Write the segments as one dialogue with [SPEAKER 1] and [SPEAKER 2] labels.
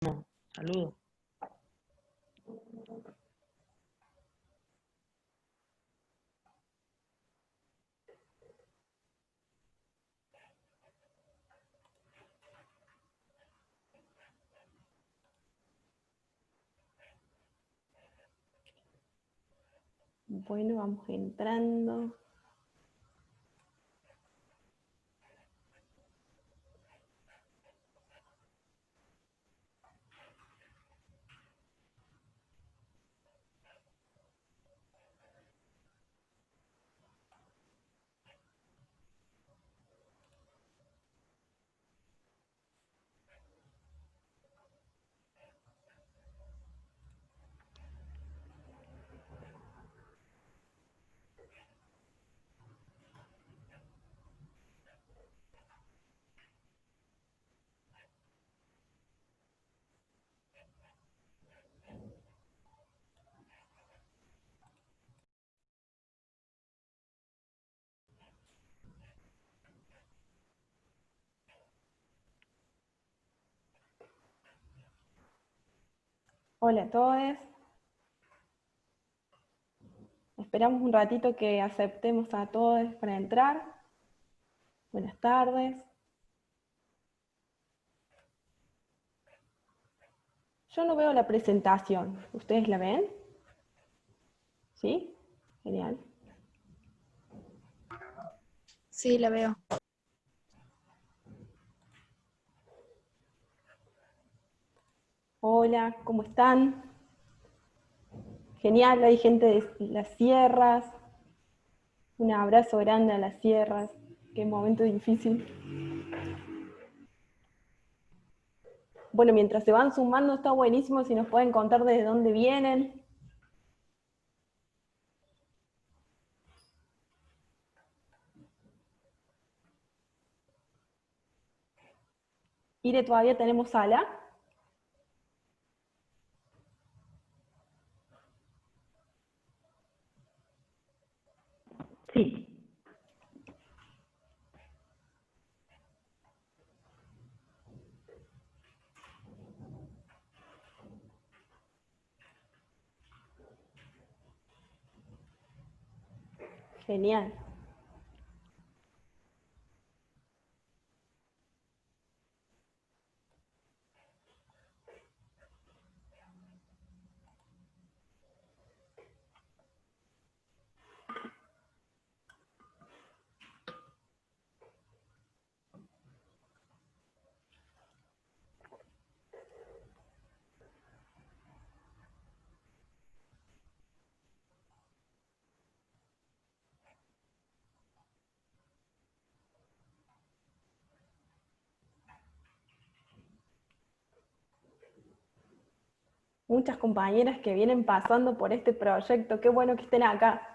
[SPEAKER 1] Saludos.
[SPEAKER 2] Bueno, vamos entrando. Hola a todos. Esperamos un ratito que aceptemos a todos para entrar. Buenas tardes. Yo no veo la presentación. ¿Ustedes la ven? ¿Sí? Genial.
[SPEAKER 3] Sí, la veo.
[SPEAKER 2] Hola, ¿cómo están? Genial, hay gente de las sierras. Un abrazo grande a las sierras. Qué momento difícil. Bueno, mientras se van sumando está buenísimo si nos pueden contar desde dónde vienen. Ire, ¿todavía tenemos sala?
[SPEAKER 1] Sí.
[SPEAKER 2] Genial. Muchas compañeras que vienen pasando por este proyecto. Qué bueno que estén acá.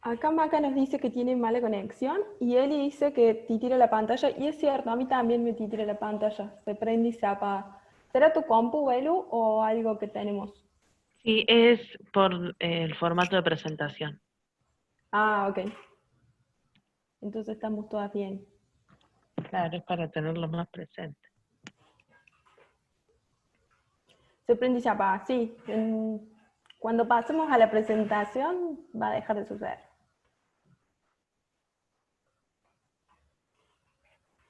[SPEAKER 2] Acá Maca nos dice que tiene mala conexión y Eli dice que titira la pantalla, y es cierto, a mí también me titira la pantalla, se prende y se apaga. ¿Será tu compu, Belu, o algo que tenemos?
[SPEAKER 1] Sí, es por el formato de presentación.
[SPEAKER 2] Ah, ok. Entonces estamos todas bien.
[SPEAKER 1] Claro, es para tenerlo más presente.
[SPEAKER 2] Se prende y se apaga, sí. Cuando pasemos a la presentación va a dejar de suceder.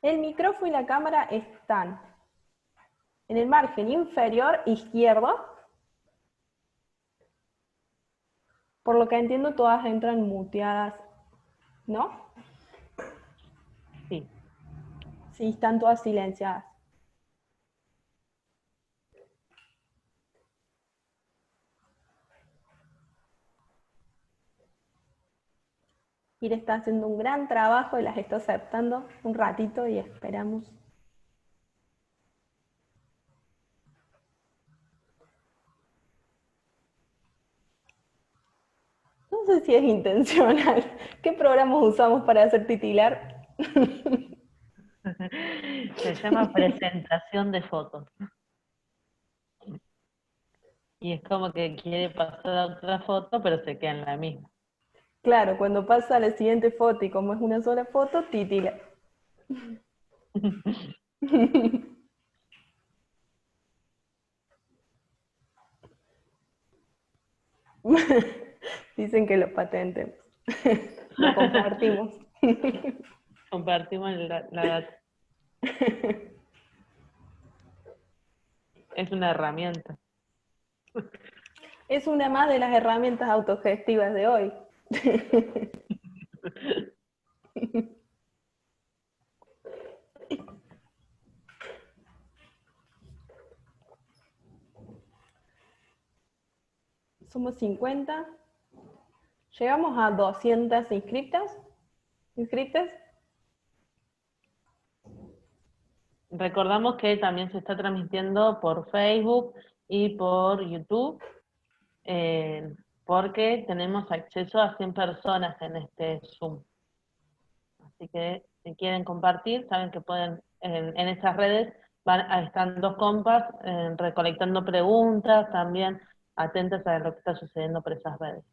[SPEAKER 2] El micrófono y la cámara están en el margen inferior izquierdo. Por lo que entiendo, todas entran muteadas, ¿no?
[SPEAKER 1] Sí.
[SPEAKER 2] Sí, están todas silenciadas. Kira está haciendo un gran trabajo y las está aceptando un ratito y esperamos. No sé si es intencional. ¿Qué programas usamos para hacer titilar?
[SPEAKER 1] Se llama presentación de fotos. Y es como que quiere pasar a otra foto, pero se queda en la misma.
[SPEAKER 2] Claro, cuando pasa a la siguiente foto y como es una sola foto, titila. Dicen que lo patentemos. Lo compartimos.
[SPEAKER 1] Compartimos la data. Es una herramienta.
[SPEAKER 2] Es una más de las herramientas autogestivas de hoy. Somos 50. Llegamos a 200 inscriptas. ¿Inscriptas?
[SPEAKER 1] Recordamos que también se está transmitiendo por Facebook y por YouTube, porque tenemos acceso a 100 personas en este Zoom. Así que si quieren compartir, saben que pueden, en estas redes están dos compas recolectando preguntas, también atentas a lo que está sucediendo por esas redes.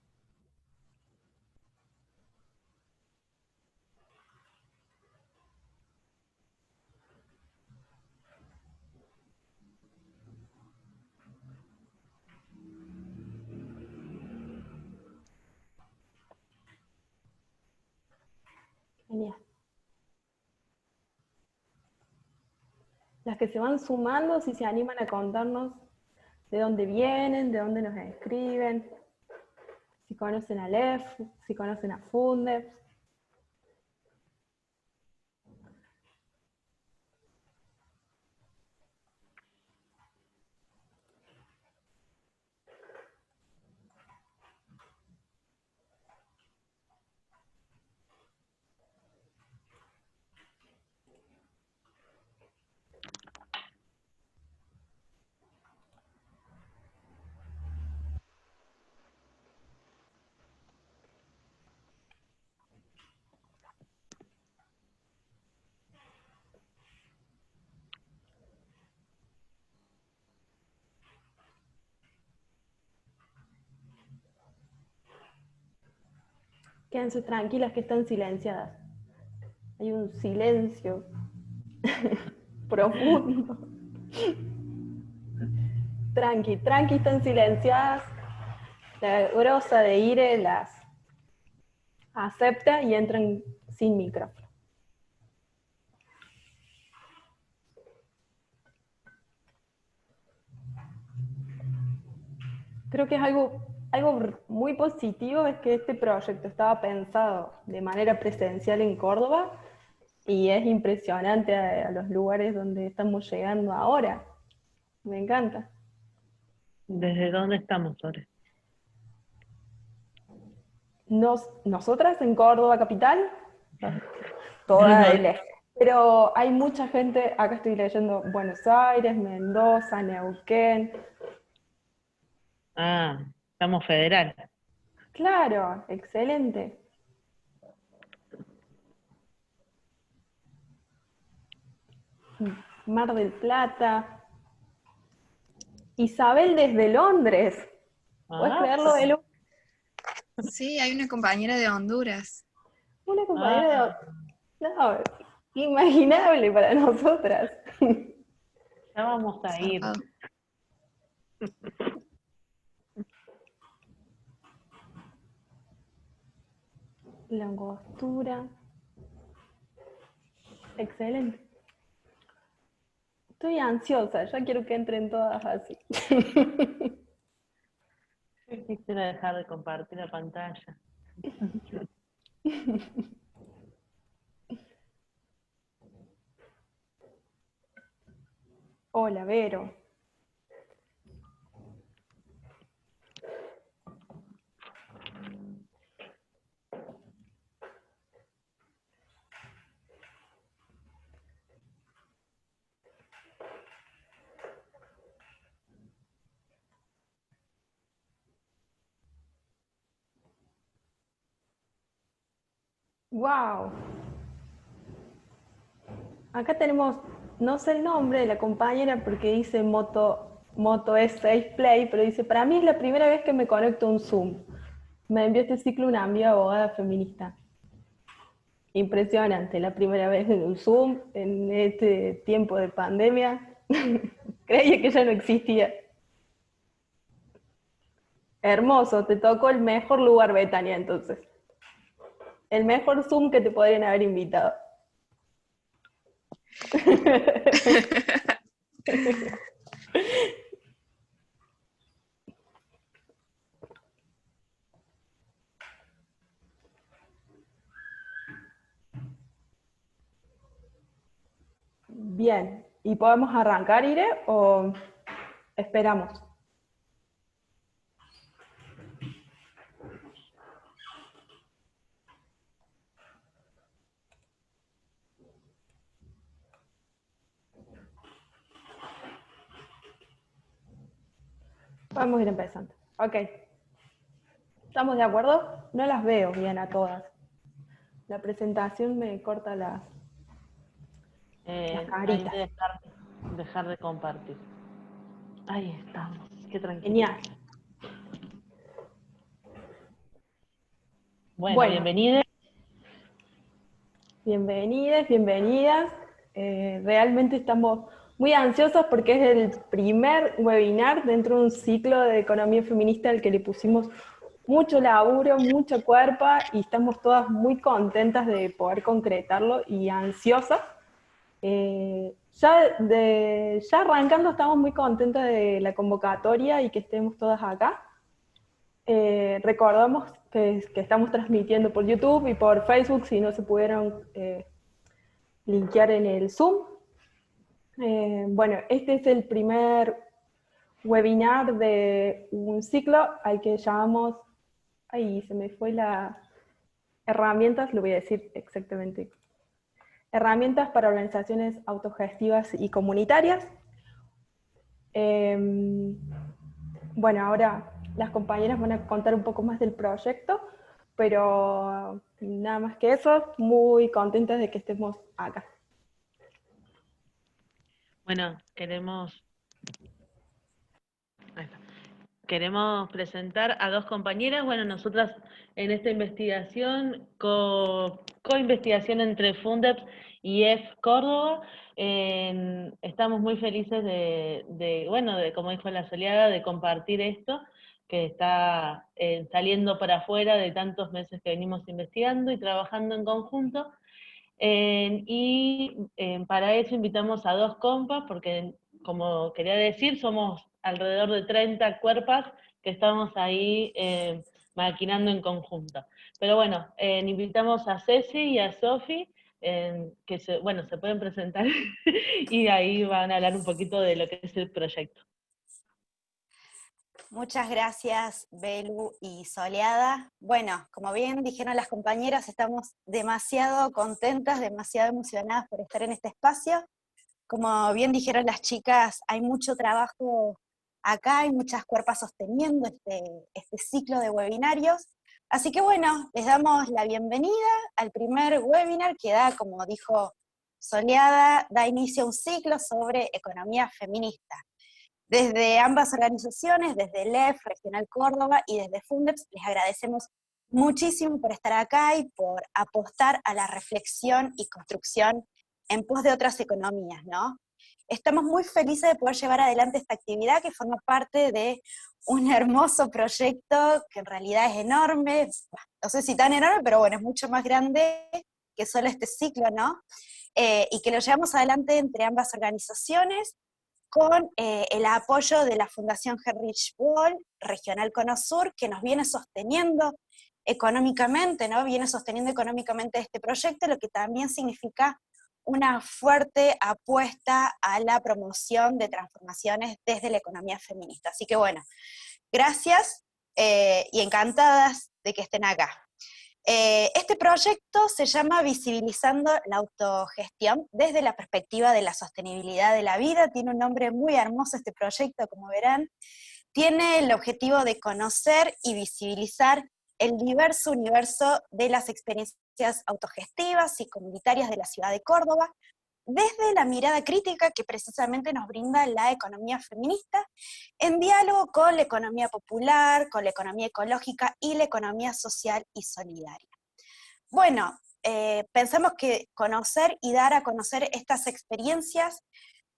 [SPEAKER 2] Genial. Las que se van sumando, si se animan a contarnos de dónde vienen, de dónde nos escriben, si conocen a Lef, si conocen a Fundeps. Quédense tranquilas que están silenciadas. Hay un silencio profundo. Tranqui, tranqui, están silenciadas. La grosa de Ire las acepta y entran sin micrófono. Creo que es algo muy positivo, es que este proyecto estaba pensado de manera presencial en Córdoba y es impresionante a los lugares donde estamos llegando ahora. Me encanta.
[SPEAKER 1] ¿Desde dónde estamos, Sore?
[SPEAKER 2] Nosotras en Córdoba capital,
[SPEAKER 1] Ah,
[SPEAKER 2] toda el eje. Pero hay mucha gente, acá estoy leyendo Buenos Aires, Mendoza, Neuquén.
[SPEAKER 1] estamos federal.
[SPEAKER 2] Claro, excelente. Mar del Plata. Isabel desde Londres. ¿Puedes
[SPEAKER 1] Ah,
[SPEAKER 2] creerlo, Elu?
[SPEAKER 3] Sí, hay una compañera de Honduras.
[SPEAKER 2] Una compañera
[SPEAKER 1] ah,
[SPEAKER 2] de... No, imaginable para nosotras.
[SPEAKER 1] ya vamos a ir.
[SPEAKER 3] Zarpado.
[SPEAKER 2] La angostura. Excelente. Estoy ansiosa, ya quiero que entren todas así.
[SPEAKER 1] Yo quisiera dejar de compartir la pantalla.
[SPEAKER 2] Hola, Vero. Wow. Acá tenemos, no sé el nombre de la compañera porque dice Moto S6 Play, pero dice, para mí es la primera vez que me conecto a un Zoom. Me envió este ciclo una amiga abogada feminista. Impresionante, la primera vez en un Zoom, en este tiempo de pandemia. Creía que ya no existía. Hermoso, te tocó el mejor lugar, Betania, entonces. El mejor Zoom que te podrían haber invitado. Bien, ¿y podemos arrancar, Ire, o esperamos? Podemos ir empezando. Ok. ¿Estamos de acuerdo? No las veo bien a todas. La presentación me corta las
[SPEAKER 1] Ahí
[SPEAKER 2] caritas.
[SPEAKER 1] dejar de compartir. Ahí estamos, qué tranquilo.
[SPEAKER 2] Genial.
[SPEAKER 1] Bueno, bienvenidos.
[SPEAKER 2] Bienvenidas, bienvenidas. Realmente estamos muy ansiosos porque es el primer webinar dentro de un ciclo de economía feminista al que le pusimos mucho laburo, mucha cuerpa y estamos todas muy contentas de poder concretarlo y ansiosas. Ya arrancando estamos muy contentas de la convocatoria y que estemos todas acá. Recordamos que estamos transmitiendo por YouTube y por Facebook si no se pudieron linkear en el Zoom. Bueno, este es el primer webinar de un ciclo al que llamamos, ahí se me fue la herramientas, lo voy a decir exactamente, herramientas para organizaciones autogestivas y comunitarias. Bueno, ahora las compañeras van a contar un poco más del proyecto, pero nada más que eso, muy contentas de que estemos acá.
[SPEAKER 1] Bueno, queremos presentar a dos compañeras. Bueno, nosotras en esta investigación, co-investigación entre Fundeps y EF Córdoba, estamos muy felices como dijo la Soleada, de compartir esto, que está saliendo para afuera de tantos meses que venimos investigando y trabajando en conjunto. Para eso invitamos a dos compas, porque como quería decir, somos alrededor de 30 cuerpas que estamos ahí maquinando en conjunto. Pero bueno, invitamos a Ceci y a Sofi, que se pueden presentar y ahí van a hablar un poquito de lo que es el proyecto.
[SPEAKER 4] Muchas gracias, Belu y Soleada. Bueno, como bien dijeron las compañeras, estamos demasiado contentas, demasiado emocionadas por estar en este espacio. Como bien dijeron las chicas, hay mucho trabajo acá, hay muchas cuerpas sosteniendo este ciclo de webinarios. Así que bueno, les damos la bienvenida al primer webinar que da, como dijo Soleada, da inicio a un ciclo sobre economía feminista. Desde ambas organizaciones, desde el EF, Regional Córdoba, y desde Fundeps, les agradecemos muchísimo por estar acá y por apostar a la reflexión y construcción en pos de otras economías, ¿no? Estamos muy felices de poder llevar adelante esta actividad que forma parte de un hermoso proyecto que en realidad es enorme, no sé si tan enorme, pero bueno, es mucho más grande que solo este ciclo, ¿no? Y que lo llevamos adelante entre ambas organizaciones, con el apoyo de la Fundación Heinrich Böll, Regional Cono Sur, que nos viene sosteniendo económicamente, ¿no? Viene sosteniendo económicamente este proyecto, lo que también significa una fuerte apuesta a la promoción de transformaciones desde la economía feminista. Así que bueno, gracias y encantadas de que estén acá. Este proyecto se llama Visibilizando la autogestión desde la perspectiva de la sostenibilidad de la vida. Tiene un nombre muy hermoso este proyecto, como verán. Tiene el objetivo de conocer y visibilizar el diverso universo de las experiencias autogestivas y comunitarias de la ciudad de Córdoba, desde la mirada crítica que precisamente nos brinda la economía feminista, en diálogo con la economía popular, con la economía ecológica y la economía social y solidaria. Bueno, pensamos que conocer y dar a conocer estas experiencias,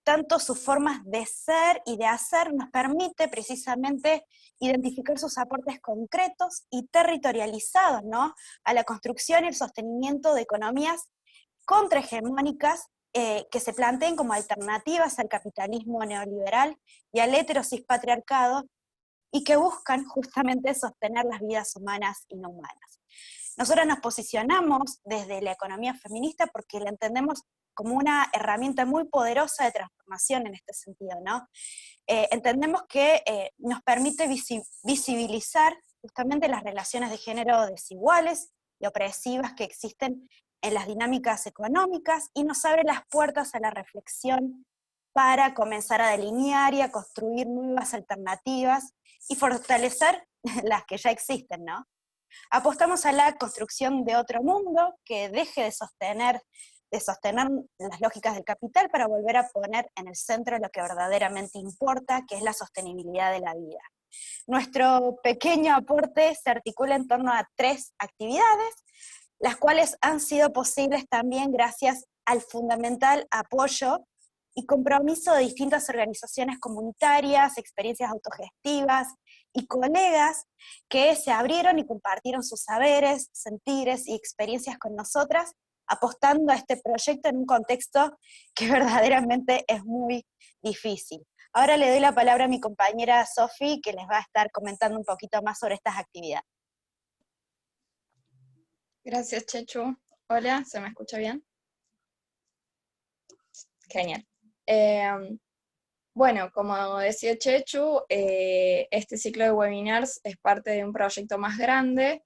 [SPEAKER 4] tanto sus formas de ser y de hacer, nos permite precisamente identificar sus aportes concretos y territorializados, ¿no?, a la construcción y el sostenimiento de economías contrahegemónicas que se planteen como alternativas al capitalismo neoliberal y al heterosis-patriarcado, y que buscan justamente sostener las vidas humanas y no humanas. Nosotros nos posicionamos desde la economía feminista porque la entendemos como una herramienta muy poderosa de transformación en este sentido, ¿no? Entendemos que nos permite visibilizar justamente las relaciones de género desiguales y opresivas que existen en las dinámicas económicas, y nos abre las puertas a la reflexión para comenzar a delinear y a construir nuevas alternativas y fortalecer las que ya existen, ¿no? Apostamos a la construcción de otro mundo que deje de sostener las lógicas del capital para volver a poner en el centro lo que verdaderamente importa, que es la sostenibilidad de la vida. Nuestro pequeño aporte se articula en torno a 3 actividades, las cuales han sido posibles también gracias al fundamental apoyo y compromiso de distintas organizaciones comunitarias, experiencias autogestivas y colegas que se abrieron y compartieron sus saberes, sentires y experiencias con nosotras, apostando a este proyecto en un contexto que verdaderamente es muy difícil. Ahora le doy la palabra a mi compañera Sofi, que les va a estar comentando un poquito más sobre estas actividades.
[SPEAKER 3] Gracias, Chechu. Hola, ¿se me escucha bien? Genial. Bueno, como decía Chechu, este ciclo de webinars es parte de un proyecto más grande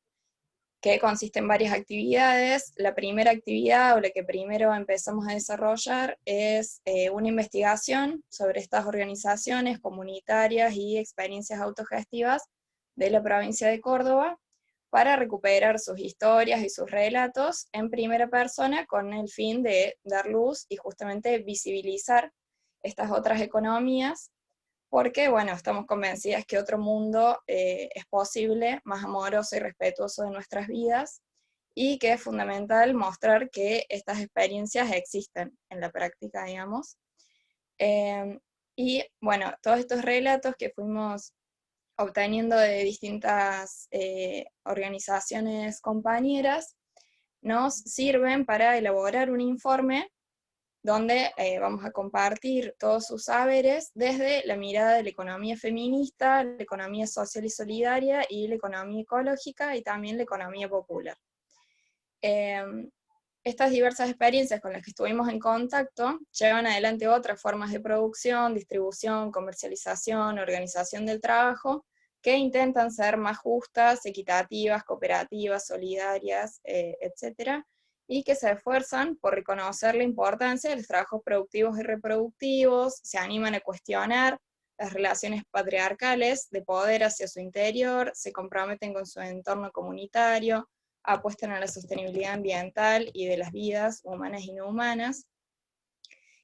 [SPEAKER 3] que consiste en varias actividades. La primera actividad, o la que primero empezamos a desarrollar, es una investigación sobre estas organizaciones comunitarias y experiencias autogestivas de la provincia de Córdoba, para recuperar sus historias y sus relatos en primera persona con el fin de dar luz y justamente visibilizar estas otras economías, porque, bueno, estamos convencidas que otro mundo es posible, más amoroso y respetuoso de nuestras vidas, y que es fundamental mostrar que estas experiencias existen en la práctica, digamos. Y, bueno, todos estos relatos que fuimos obteniendo de distintas organizaciones compañeras, nos sirven para elaborar un informe donde vamos a compartir todos sus saberes desde la mirada de la economía feminista, la economía social y solidaria, y la economía ecológica, y también la economía popular. Estas diversas experiencias con las que estuvimos en contacto llevan adelante otras formas de producción, distribución, comercialización, organización del trabajo, que intentan ser más justas, equitativas, cooperativas, solidarias, etc., y que se esfuerzan por reconocer la importancia de los trabajos productivos y reproductivos, se animan a cuestionar las relaciones patriarcales de poder hacia su interior, se comprometen con su entorno comunitario, apuestan a la sostenibilidad ambiental y de las vidas humanas y no humanas,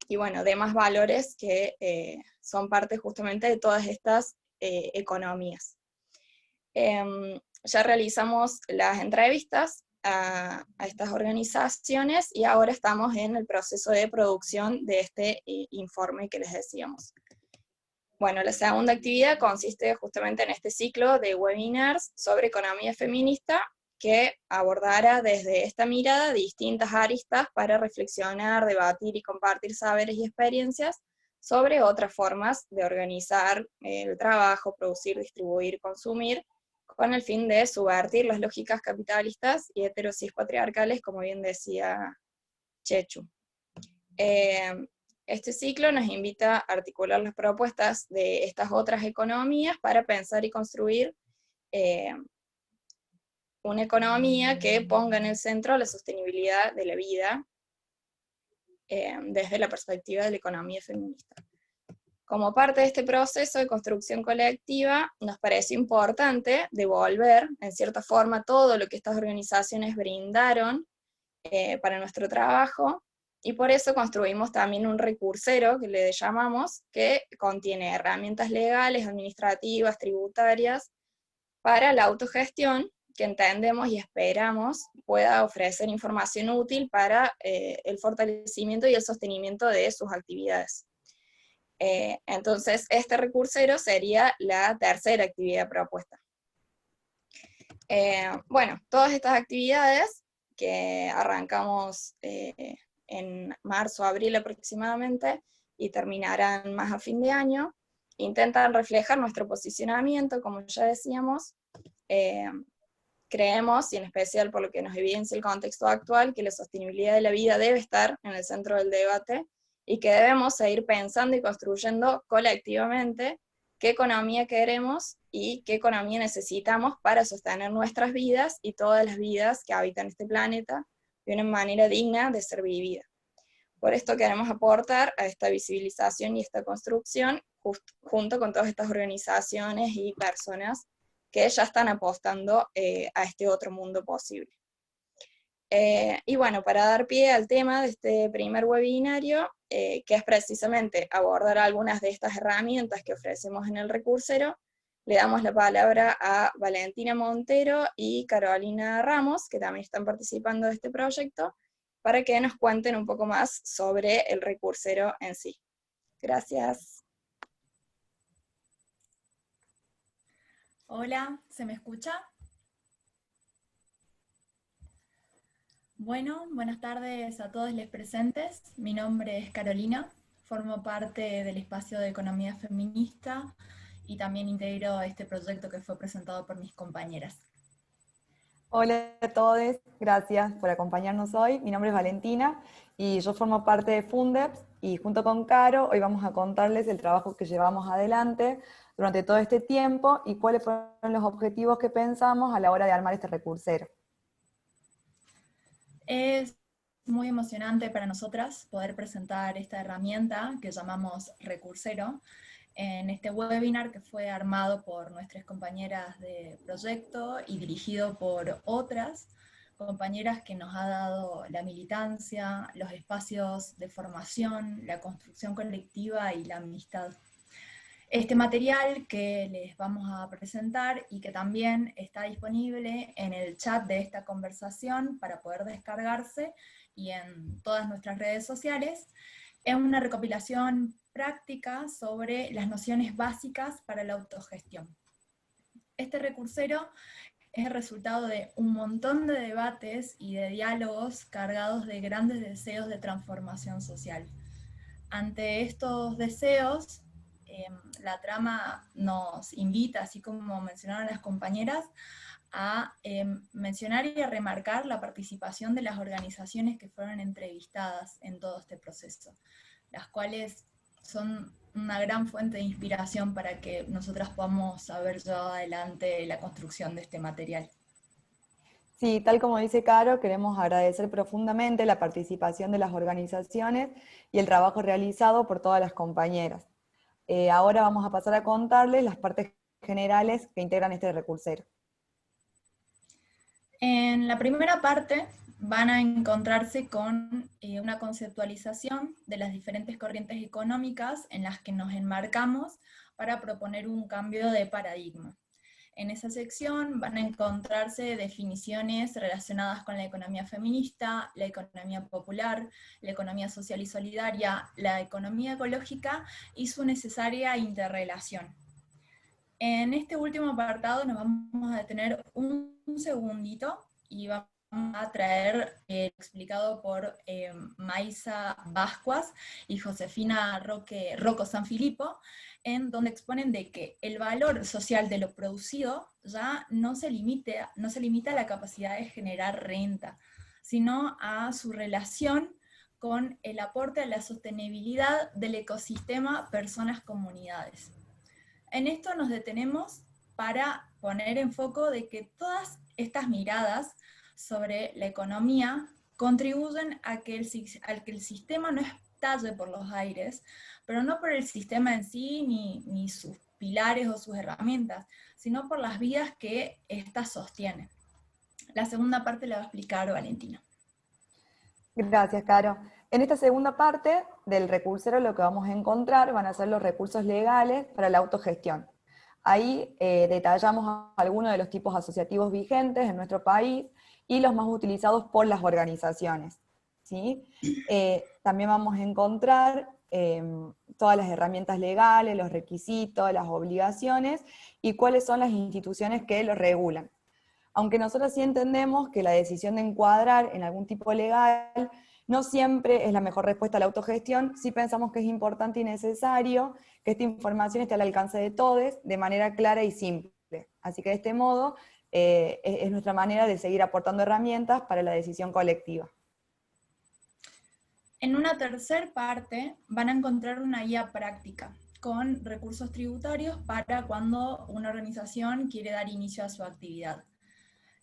[SPEAKER 3] y bueno, demás valores que son parte justamente de todas estas economías. Ya realizamos las entrevistas a estas organizaciones, y ahora estamos en el proceso de producción de este informe que les decíamos. Bueno, la segunda actividad consiste justamente en este ciclo de webinars sobre economía feminista, que abordará desde esta mirada distintas aristas para reflexionar, debatir y compartir saberes y experiencias sobre otras formas de organizar el trabajo, producir, distribuir, consumir, con el fin de subvertir las lógicas capitalistas y heterosis patriarcales, como bien decía Chechu. Este ciclo nos invita a articular las propuestas de estas otras economías para pensar y construir una economía que ponga en el centro la sostenibilidad de la vida desde la perspectiva de la economía feminista. Como parte de este proceso de construcción colectiva, nos pareció importante devolver, en cierta forma, todo lo que estas organizaciones brindaron para nuestro trabajo, y por eso construimos también un recursero, que le llamamos, que contiene herramientas legales, administrativas, tributarias, para la autogestión, que entendemos y esperamos pueda ofrecer información útil para el fortalecimiento y el sostenimiento de sus actividades. Entonces, este recursero sería la tercera actividad propuesta. Bueno, todas estas actividades que arrancamos en marzo, abril aproximadamente, y terminarán más a fin de año, intentan reflejar nuestro posicionamiento, como ya decíamos. Creemos, y en especial por lo que nos evidencia el contexto actual, que la sostenibilidad de la vida debe estar en el centro del debate, y que debemos seguir pensando y construyendo colectivamente qué economía queremos y qué economía necesitamos para sostener nuestras vidas y todas las vidas que habitan este planeta de una manera digna de ser vivida. Por esto queremos aportar a esta visibilización y esta construcción junto con todas estas organizaciones y personas que ya están apostando a este otro mundo posible. Y bueno, para dar pie al tema de este primer webinario, que es precisamente abordar algunas de estas herramientas que ofrecemos en el recursero, le damos la palabra a Valentina Montero y Carolina Ramos, que también están participando de este proyecto, para que nos cuenten un poco más sobre el recursero en sí. Gracias.
[SPEAKER 5] Hola, ¿se me escucha? Bueno, buenas tardes a todos los presentes. Mi nombre es Carolina, formo parte del espacio de economía feminista y también integro este proyecto que fue presentado por mis compañeras.
[SPEAKER 6] Hola a todos, gracias por acompañarnos hoy. Mi nombre es Valentina y yo formo parte de Fundeps, y junto con Caro hoy vamos a contarles el trabajo que llevamos adelante durante todo este tiempo y cuáles fueron los objetivos que pensamos a la hora de armar este recursero.
[SPEAKER 5] Es muy emocionante para nosotras poder presentar esta herramienta que llamamos Recursero en este webinar que fue armado por nuestras compañeras de proyecto y dirigido por otras compañeras que nos ha dado la militancia, los espacios de formación, la construcción colectiva y la amistad. Este material que les vamos a presentar y que también está disponible en el chat de esta conversación para poder descargarse y en todas nuestras redes sociales, es una recopilación práctica sobre las nociones básicas para la autogestión. Este recursero es el resultado de un montón de debates y de diálogos cargados de grandes deseos de transformación social. Ante estos deseos, la trama nos invita, así como mencionaron las compañeras, a mencionar y a remarcar la participación de las organizaciones que fueron entrevistadas en todo este proceso, las cuales son una gran fuente de inspiración para que nosotras podamos haber llevado adelante la construcción de este material.
[SPEAKER 6] Sí, tal como dice Caro, queremos agradecer profundamente la participación de las organizaciones y el trabajo realizado por todas las compañeras. Ahora vamos a pasar a contarles las partes generales que integran este recursero.
[SPEAKER 5] En la primera parte van a encontrarse con una conceptualización de las diferentes corrientes económicas en las que nos enmarcamos para proponer un cambio de paradigma. En esa sección van a encontrarse definiciones relacionadas con la economía feminista, la economía popular, la economía social y solidaria, la economía ecológica y su necesaria interrelación. En este último apartado nos vamos a detener un segundito y vamos a traer explicado por Maisa Bascuas y Josefina Rocco Sanfilippo, en donde exponen de que el valor social de lo producido ya no se limita a la capacidad de generar renta, sino a su relación con el aporte a la sostenibilidad del ecosistema personas-comunidades. En esto nos detenemos para poner en foco de que todas estas miradas sobre la economía contribuyen a que el sistema no es estalle por los aires, pero no por el sistema en sí, ni sus pilares o sus herramientas, sino por las vías que éstas sostienen. La segunda parte la va a explicar Valentina.
[SPEAKER 6] Gracias, Caro. En esta segunda parte del recursero lo que vamos a encontrar van a ser los recursos legales para la autogestión. Ahí detallamos algunos de los tipos asociativos vigentes en nuestro país y los más utilizados por las organizaciones, ¿sí? También vamos a encontrar todas las herramientas legales, los requisitos, las obligaciones y cuáles son las instituciones que los regulan. Aunque nosotros sí entendemos que la decisión de encuadrar en algún tipo legal no siempre es la mejor respuesta a la autogestión, sí pensamos que es importante y necesario que esta información esté al alcance de todos de manera clara y simple. Así que de este modo es nuestra manera de seguir aportando herramientas para la decisión colectiva.
[SPEAKER 5] En una tercera parte van a encontrar una guía práctica con recursos tributarios para cuando una organización quiere dar inicio a su actividad.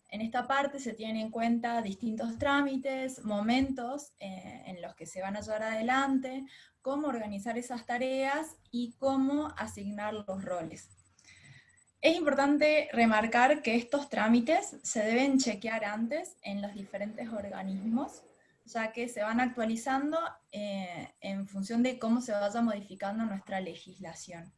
[SPEAKER 5] En esta parte se tienen en cuenta distintos trámites, momentos en los que se van a llevar adelante, cómo organizar esas tareas y cómo asignar los roles. Es importante remarcar que estos trámites se deben chequear antes en los diferentes organismos, ya que se van actualizando en función de cómo se vaya modificando nuestra legislación.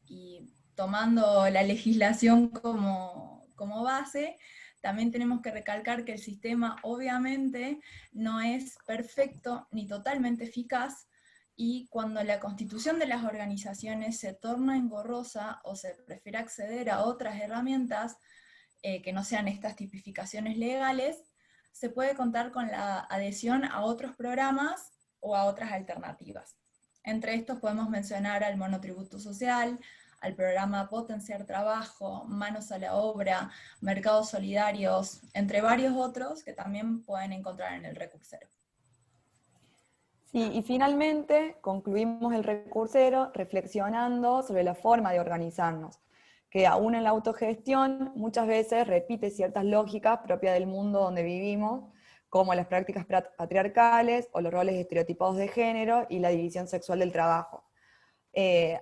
[SPEAKER 5] Y tomando la legislación como base, también tenemos que recalcar que el sistema obviamente no es perfecto ni totalmente eficaz, y cuando la constitución de las organizaciones se torna engorrosa o se prefiere acceder a otras herramientas que no sean estas tipificaciones legales, se puede contar con la adhesión a otros programas o a otras alternativas. Entre estos podemos mencionar al monotributo social, al programa Potenciar Trabajo, Manos a la Obra, Mercados Solidarios, entre varios otros que también pueden encontrar en el recursero.
[SPEAKER 6] Sí, y finalmente concluimos el recursero reflexionando sobre la forma de organizarnos, que aún en la autogestión muchas veces repite ciertas lógicas propias del mundo donde vivimos, como las prácticas patriarcales o los roles estereotipados de género y la división sexual del trabajo.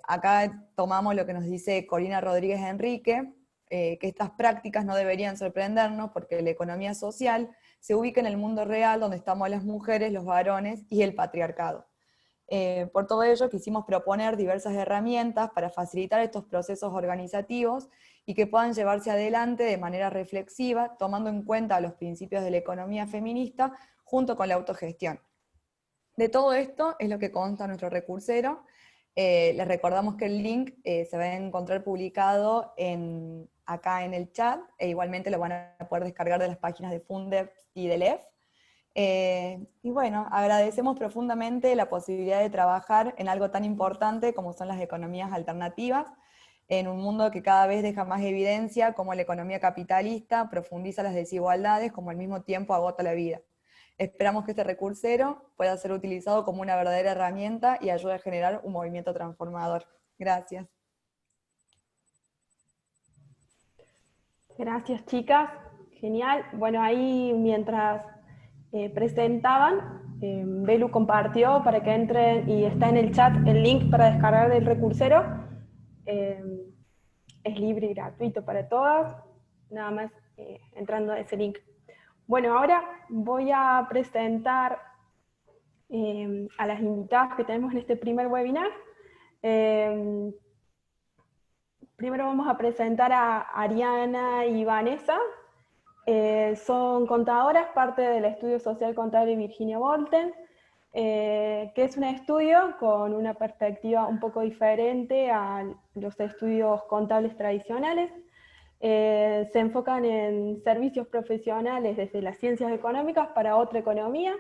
[SPEAKER 6] Acá tomamos lo que nos dice Corina Rodríguez Enrique, que estas prácticas no deberían sorprendernos porque la economía social se ubica en el mundo real donde estamos las mujeres, los varones y el patriarcado. Por todo ello quisimos proponer diversas herramientas para facilitar estos procesos organizativos y que puedan llevarse adelante de manera reflexiva, tomando en cuenta los principios de la economía feminista junto con la autogestión. De todo esto es lo que consta nuestro recursero. Les recordamos que el link se va a encontrar publicado acá en el chat, e igualmente lo van a poder descargar de las páginas de Fundeb y del EF. Y bueno, agradecemos profundamente la posibilidad de trabajar en algo tan importante como son las economías alternativas, en un mundo que cada vez deja más evidencia cómo la economía capitalista profundiza las desigualdades, como al mismo tiempo agota la vida. Esperamos que este recursero pueda ser utilizado como una verdadera herramienta y ayude a generar un movimiento transformador. Gracias.
[SPEAKER 2] Gracias, chicas. Genial. Bueno, ahí mientras presentaban, Belu compartió para que entren, y está en el chat el link para descargar el recursero. Es libre y gratuito para todas, nada más entrando a ese link. Bueno, ahora voy a presentar a las invitadas que tenemos en este primer webinar. Primero vamos a presentar a Ariana y Vanessa. Son contadoras, parte del estudio social contable Virginia Bolten, que es un estudio con una perspectiva un poco diferente a los estudios contables tradicionales. Se enfocan en servicios profesionales desde las ciencias económicas para otra economía,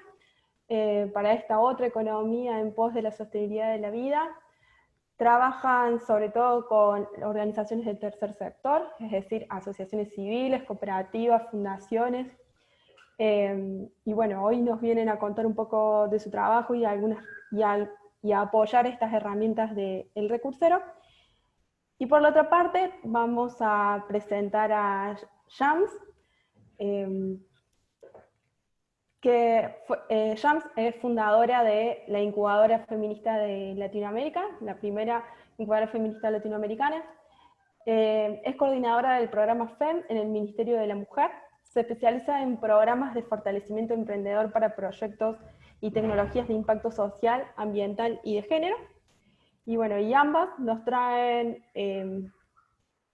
[SPEAKER 2] para esta otra economía en pos de la sostenibilidad de la vida. Trabajan sobre todo con organizaciones del tercer sector, es decir, asociaciones civiles, cooperativas, fundaciones. Y bueno, hoy nos vienen a contar un poco de su trabajo y a apoyar estas herramientas del recursero. Y por la otra parte vamos a presentar a Shams. Shams es fundadora de la incubadora feminista de Latinoamérica, la primera incubadora feminista latinoamericana. Es coordinadora del programa FEM en el Ministerio de la Mujer. Se especializa en programas de fortalecimiento emprendedor para proyectos y tecnologías de impacto social, ambiental y de género. Y bueno, y ambas nos traen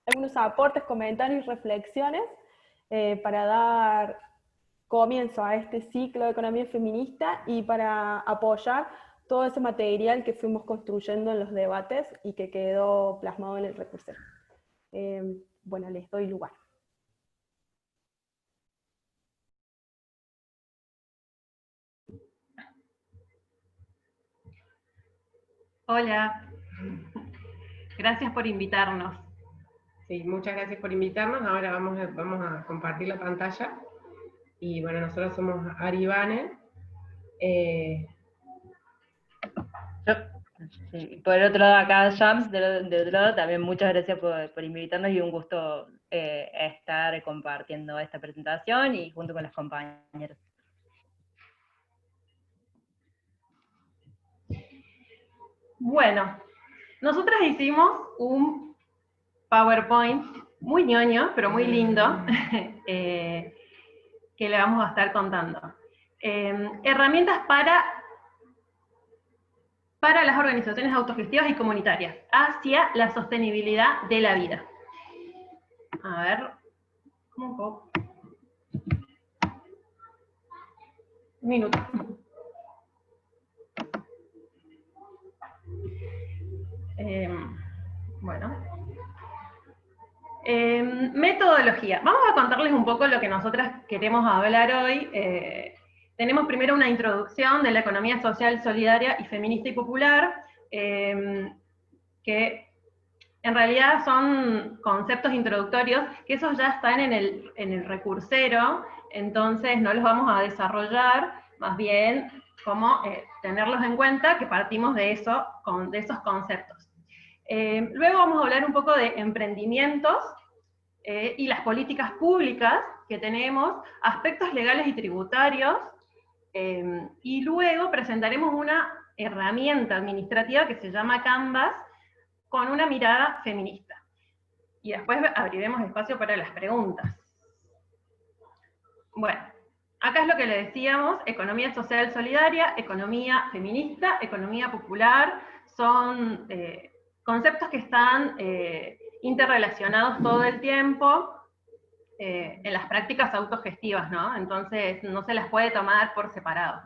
[SPEAKER 2] algunos aportes, comentarios y reflexiones para dar comienzo a este ciclo de economía feminista y para apoyar todo ese material que fuimos construyendo en los debates y que quedó plasmado en el recursero. Bueno, les doy lugar.
[SPEAKER 7] Hola, gracias por invitarnos.
[SPEAKER 8] Sí, muchas gracias por invitarnos. Ahora vamos a compartir la pantalla. Y bueno, nosotros somos Aribane.
[SPEAKER 9] Sí, por el otro lado acá, Shams, del otro lado, también muchas gracias por invitarnos y un gusto estar compartiendo esta presentación y junto con los compañeros.
[SPEAKER 7] Bueno, nosotras hicimos un PowerPoint muy ñoño, pero muy lindo, que le vamos a estar contando. Herramientas para las organizaciones autogestivas y comunitarias hacia la sostenibilidad de la vida. A ver, un poco. Un minuto. Bueno. Metodología. Vamos a contarles un poco lo que nosotras queremos hablar hoy. Tenemos primero una introducción de la economía social, solidaria y feminista y popular, que en realidad son conceptos introductorios, que esos ya están en el recursero, entonces no los vamos a desarrollar, más bien como tenerlos en cuenta, que partimos de esos conceptos. Luego vamos a hablar un poco de emprendimientos y las políticas públicas que tenemos, aspectos legales y tributarios, y luego presentaremos una herramienta administrativa que se llama Canvas, con una mirada feminista. Y después abriremos espacio para las preguntas. Bueno, acá es lo que le decíamos: economía social solidaria, economía feminista, economía popular, son conceptos que están interrelacionados todo el tiempo en las prácticas autogestivas, ¿no? Entonces no se las puede tomar por separado.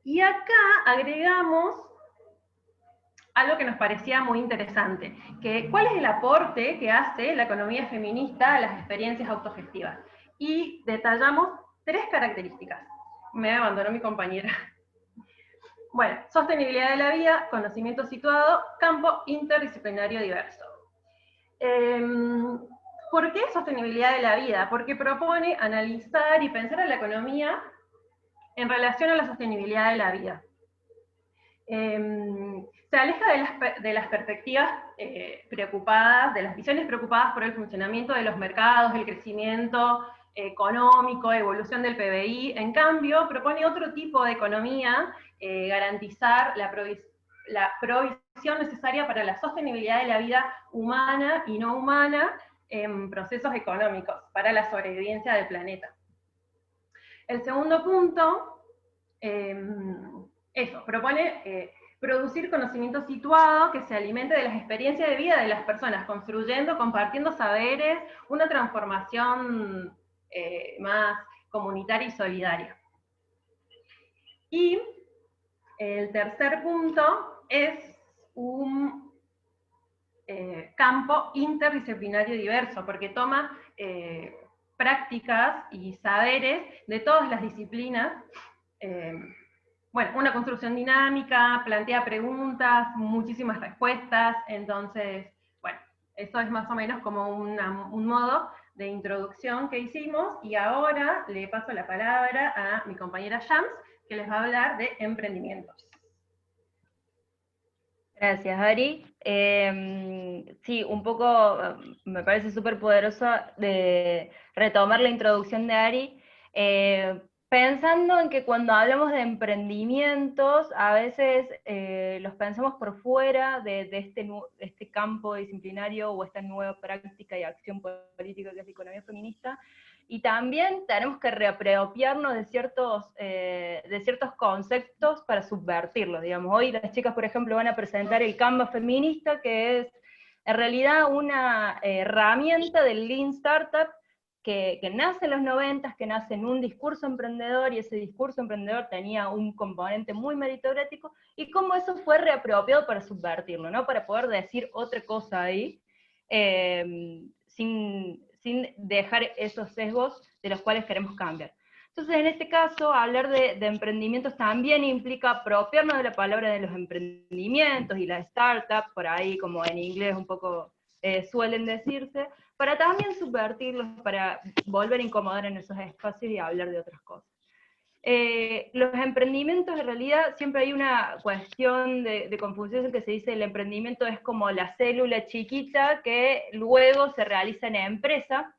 [SPEAKER 7] Y acá agregamos algo que nos parecía muy interesante, que cuál es el aporte que hace la economía feminista a las experiencias autogestivas. Y detallamos 3 características. Me abandonó mi compañera. Bueno, sostenibilidad de la vida, conocimiento situado, campo interdisciplinario diverso. ¿Por qué sostenibilidad de la vida? Porque propone analizar y pensar a la economía en relación a la sostenibilidad de la vida. Se aleja de las perspectivas preocupadas, de las visiones preocupadas por el funcionamiento de los mercados, el crecimiento económico, evolución del PBI. En cambio, propone otro tipo de economía, garantizar la provisión necesaria para la sostenibilidad de la vida humana y no humana en procesos económicos, para la sobrevivencia del planeta. El segundo punto, propone producir conocimiento situado que se alimente de las experiencias de vida de las personas, construyendo, compartiendo saberes, una transformación más comunitaria y solidaria. Y el tercer punto es un campo interdisciplinario diverso, porque toma prácticas y saberes de todas las disciplinas. Bueno, una construcción dinámica, plantea preguntas, muchísimas respuestas, entonces, bueno, eso es más o menos como un modo de introducción que hicimos, y ahora le paso la palabra a mi compañera Shams, que les va a hablar de emprendimientos.
[SPEAKER 9] Gracias, Ari. Sí, un poco me parece súper poderoso de retomar la introducción de Ari, pensando en que cuando hablamos de emprendimientos, a veces los pensamos por fuera de este campo disciplinario o esta nueva práctica y acción política que es la economía feminista, y también tenemos que reapropiarnos de ciertos conceptos para subvertirlos, digamos. Hoy las chicas, por ejemplo, van a presentar el Canvas feminista, que es en realidad una herramienta del Lean Startup que nace en los 90, que nace en un discurso emprendedor, y ese discurso emprendedor tenía un componente muy meritocrático, y cómo eso fue reapropiado para subvertirlo, ¿no? Para poder decir otra cosa ahí, sin dejar esos sesgos de los cuales queremos cambiar. Entonces, en este caso, hablar de emprendimientos también implica apropiarnos de la palabra de los emprendimientos y la startup, por ahí como en inglés un poco suelen decirse, para también subvertirlos, para volver a incomodar en esos espacios y hablar de otras cosas. Los emprendimientos, en realidad, siempre hay una cuestión de confusión en que se dice el emprendimiento es como la célula chiquita que luego se realiza en empresa.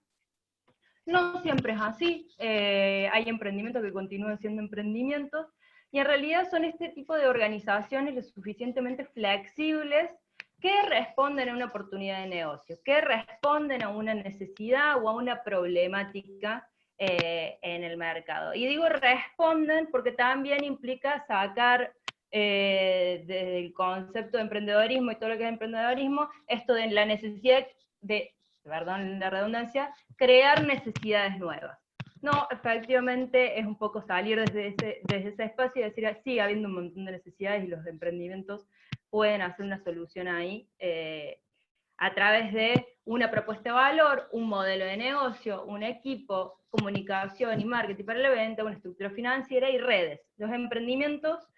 [SPEAKER 9] No siempre es así, hay emprendimientos que continúan siendo emprendimientos, y en realidad son este tipo de organizaciones lo suficientemente flexibles que responden a una oportunidad de negocio, que responden a una necesidad o a una problemática en el mercado. Y digo responden porque también implica sacar desde el concepto de emprendedorismo y todo lo que es emprendedorismo, esto de la necesidad de, perdón la redundancia, crear necesidades nuevas. No, efectivamente es un poco salir desde ese espacio y decir, sigue habiendo un montón de necesidades y los emprendimientos pueden hacer una solución ahí, a través de una propuesta de valor, un modelo de negocio, un equipo, comunicación y marketing para la venta, una estructura financiera y redes. Los emprendimientos,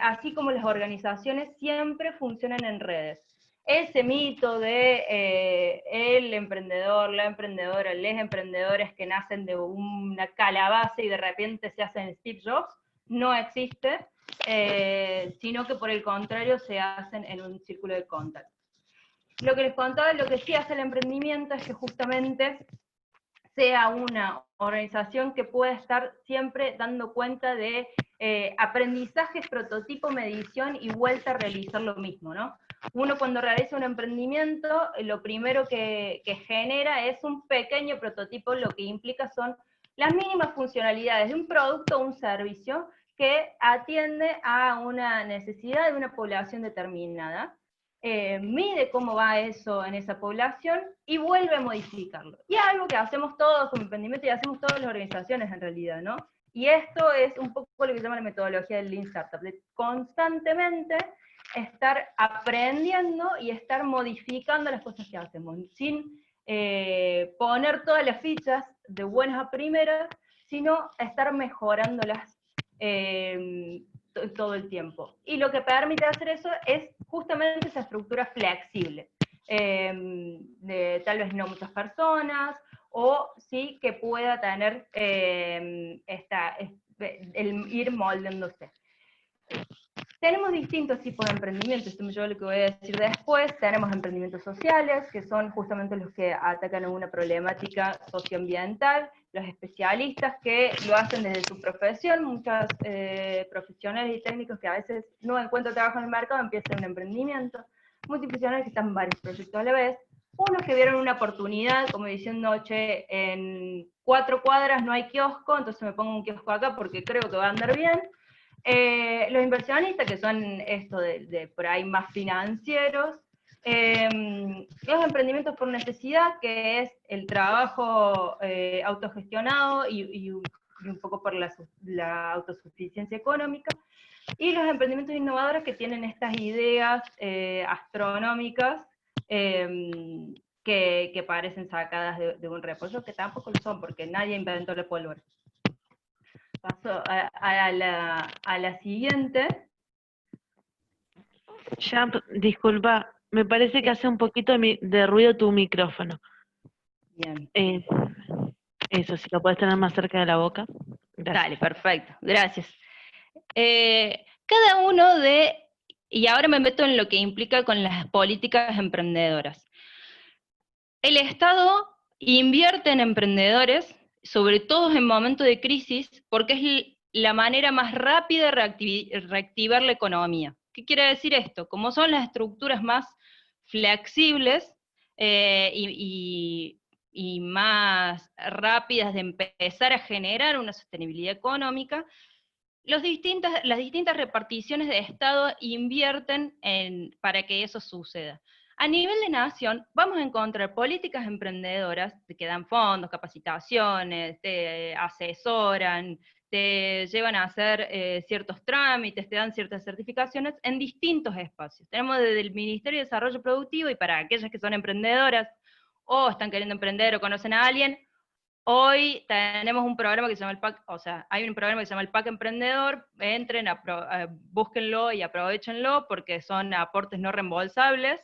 [SPEAKER 9] así como las organizaciones, siempre funcionan en redes. Ese mito de el emprendedor, la emprendedora, les emprendedores que nacen de una calabaza y de repente se hacen Steve Jobs, no existe, sino que por el contrario se hacen en un círculo de contacto. Lo que les contaba, lo que sí hace el emprendimiento es que justamente sea una organización que pueda estar siempre dando cuenta de aprendizajes, prototipo, medición y vuelta a realizar lo mismo, ¿no? Uno cuando realiza un emprendimiento, lo primero que genera es un pequeño prototipo, lo que implica son las mínimas funcionalidades de un producto o un servicio que atiende a una necesidad de una población determinada, mide cómo va eso en esa población y vuelve a modificarlo. Y es algo que hacemos todos como emprendimiento y hacemos todas las organizaciones en realidad, ¿no? Y esto es un poco lo que se llama la metodología del Lean Startup, de constantemente estar aprendiendo y estar modificando las cosas que hacemos, sin poner todas las fichas de buenas a primeras, sino estar mejorándolas todo el tiempo. Y lo que permite hacer eso es justamente esa estructura flexible, de tal vez no muchas personas, o sí que pueda tener el ir moldeándose. Tenemos distintos tipos de emprendimientos, esto me lleva a lo que voy a decir después. Tenemos emprendimientos sociales, que son justamente los que atacan a una problemática socioambiental, los especialistas que lo hacen desde su profesión, muchos profesionales y técnicos que a veces no encuentran trabajo en el mercado, empiezan un emprendimiento, multiprofesionales que están en varios proyectos a la vez, unos que vieron una oportunidad, como diciendo, che, en 4 cuadras no hay kiosco, entonces me pongo un kiosco acá porque creo que va a andar bien. Los inversionistas, que son esto de por ahí más financieros, los emprendimientos por necesidad, que es el trabajo autogestionado y un poco por la autosuficiencia económica, y los emprendimientos innovadores que tienen estas ideas astronómicas que parecen sacadas de un repollo, que tampoco lo son, porque nadie inventó la pólvora. Paso a la siguiente.
[SPEAKER 1] Champ, disculpa, me parece que hace un poquito de ruido tu micrófono.
[SPEAKER 9] Bien.
[SPEAKER 1] Eso, si lo puedes tener más cerca de la boca. Gracias.
[SPEAKER 9] Dale, perfecto, gracias. Cada uno de Y ahora me meto en lo que implica con las políticas emprendedoras. El Estado invierte en emprendedores, sobre todo en momentos de crisis, porque es la manera más rápida de reactivar la economía. ¿Qué quiere decir esto? Como son las estructuras más flexibles y más rápidas de empezar a generar una sostenibilidad económica, las distintas reparticiones de Estado invierten para que eso suceda. A nivel de nación, vamos a encontrar políticas emprendedoras que dan fondos, capacitaciones, te asesoran, te llevan a hacer ciertos trámites, te dan ciertas certificaciones en distintos espacios. Tenemos desde el Ministerio de Desarrollo Productivo, y para aquellas que son emprendedoras, o están queriendo emprender o conocen a alguien, hoy tenemos un programa que se llama el PAC, o sea, hay un programa que se llama el PAC Emprendedor, entren, búsquenlo y aprovechenlo, porque son aportes no reembolsables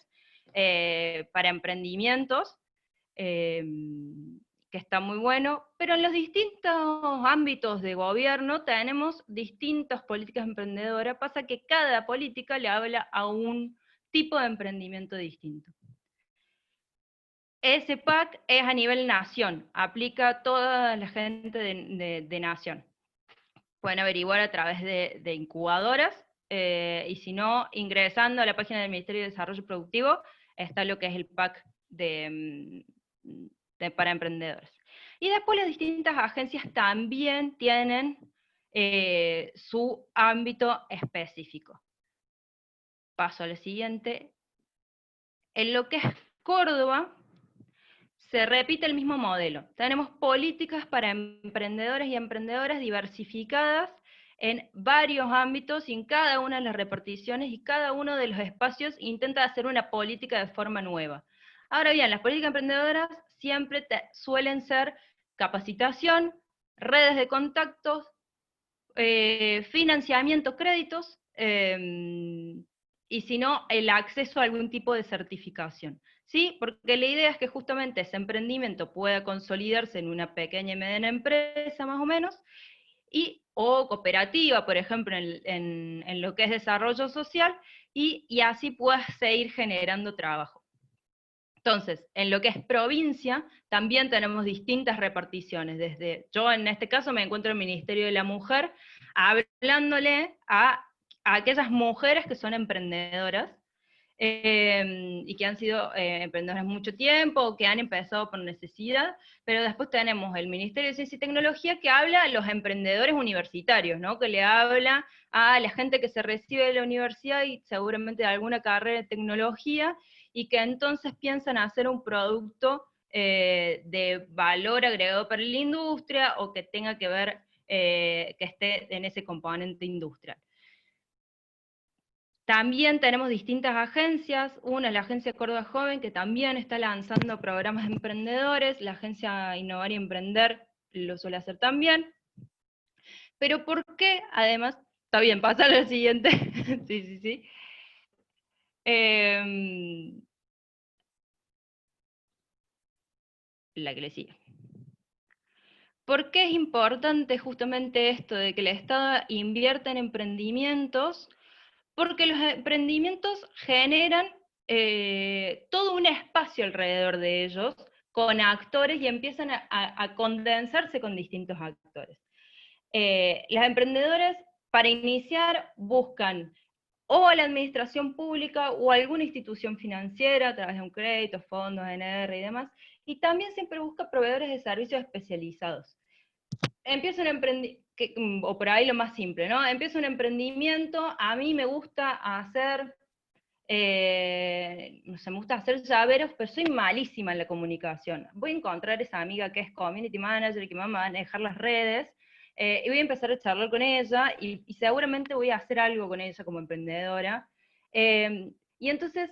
[SPEAKER 9] para emprendimientos, que está muy bueno, pero en los distintos ámbitos de gobierno tenemos distintas políticas emprendedoras, pasa que cada política le habla a un tipo de emprendimiento distinto. Ese PAC es a nivel nación, aplica a toda la gente de nación. Pueden averiguar a través de incubadoras, y si no, ingresando a la página del Ministerio de Desarrollo Productivo, está lo que es el PAC para emprendedores. Y después las distintas agencias también tienen su ámbito específico. Paso a lo siguiente. En lo que es Córdoba, se repite el mismo modelo. Tenemos políticas para emprendedores y emprendedoras diversificadas en varios ámbitos y en cada una de las reparticiones y cada uno de los espacios intenta hacer una política de forma nueva. Ahora bien, las políticas emprendedoras siempre suelen ser capacitación, redes de contactos, financiamiento, créditos, y si no, el acceso a algún tipo de certificación. ¿Sí? Porque la idea es que justamente ese emprendimiento pueda consolidarse en una pequeña y mediana empresa, más o menos, o cooperativa, por ejemplo, en lo que es desarrollo social, y así pueda seguir generando trabajo. Entonces, en lo que es provincia, también tenemos distintas reparticiones. Yo en este caso me encuentro en el Ministerio de la Mujer, hablándole a aquellas mujeres que son emprendedoras, y que han sido emprendedoras mucho tiempo, que han empezado por necesidad, pero después tenemos el Ministerio de Ciencia y Tecnología que habla a los emprendedores universitarios, ¿no? Que le habla a la gente que se recibe de la universidad y seguramente de alguna carrera de tecnología, y que entonces piensan hacer un producto de valor agregado para la industria, o que tenga que ver, que esté en ese componente industrial. También tenemos distintas agencias, una es la Agencia Córdoba Joven, que también está lanzando programas de emprendedores, la Agencia Innovar y Emprender lo suele hacer también. Pero ¿por qué? Además, está bien, pasa a lo siguiente. Sí. La que le sigue. ¿Por qué es importante justamente esto de que el Estado invierta en emprendimientos? Porque los emprendimientos generan todo un espacio alrededor de ellos, con actores, y empiezan a condensarse con distintos actores. Las emprendedoras, para iniciar, buscan o a la administración pública o alguna institución financiera a través de un crédito, fondos, NR y demás, y también siempre busca proveedores de servicios especializados. Empieza un emprendimiento, o por ahí lo más simple, ¿no? Empieza un emprendimiento, a mí me gusta hacer, no sé, me gusta hacer llaveros, pero soy malísima en la comunicación. Voy a encontrar esa amiga que es community manager, que me va a manejar las redes, y voy a empezar a charlar con ella, y seguramente voy a hacer algo con ella como emprendedora. Y entonces,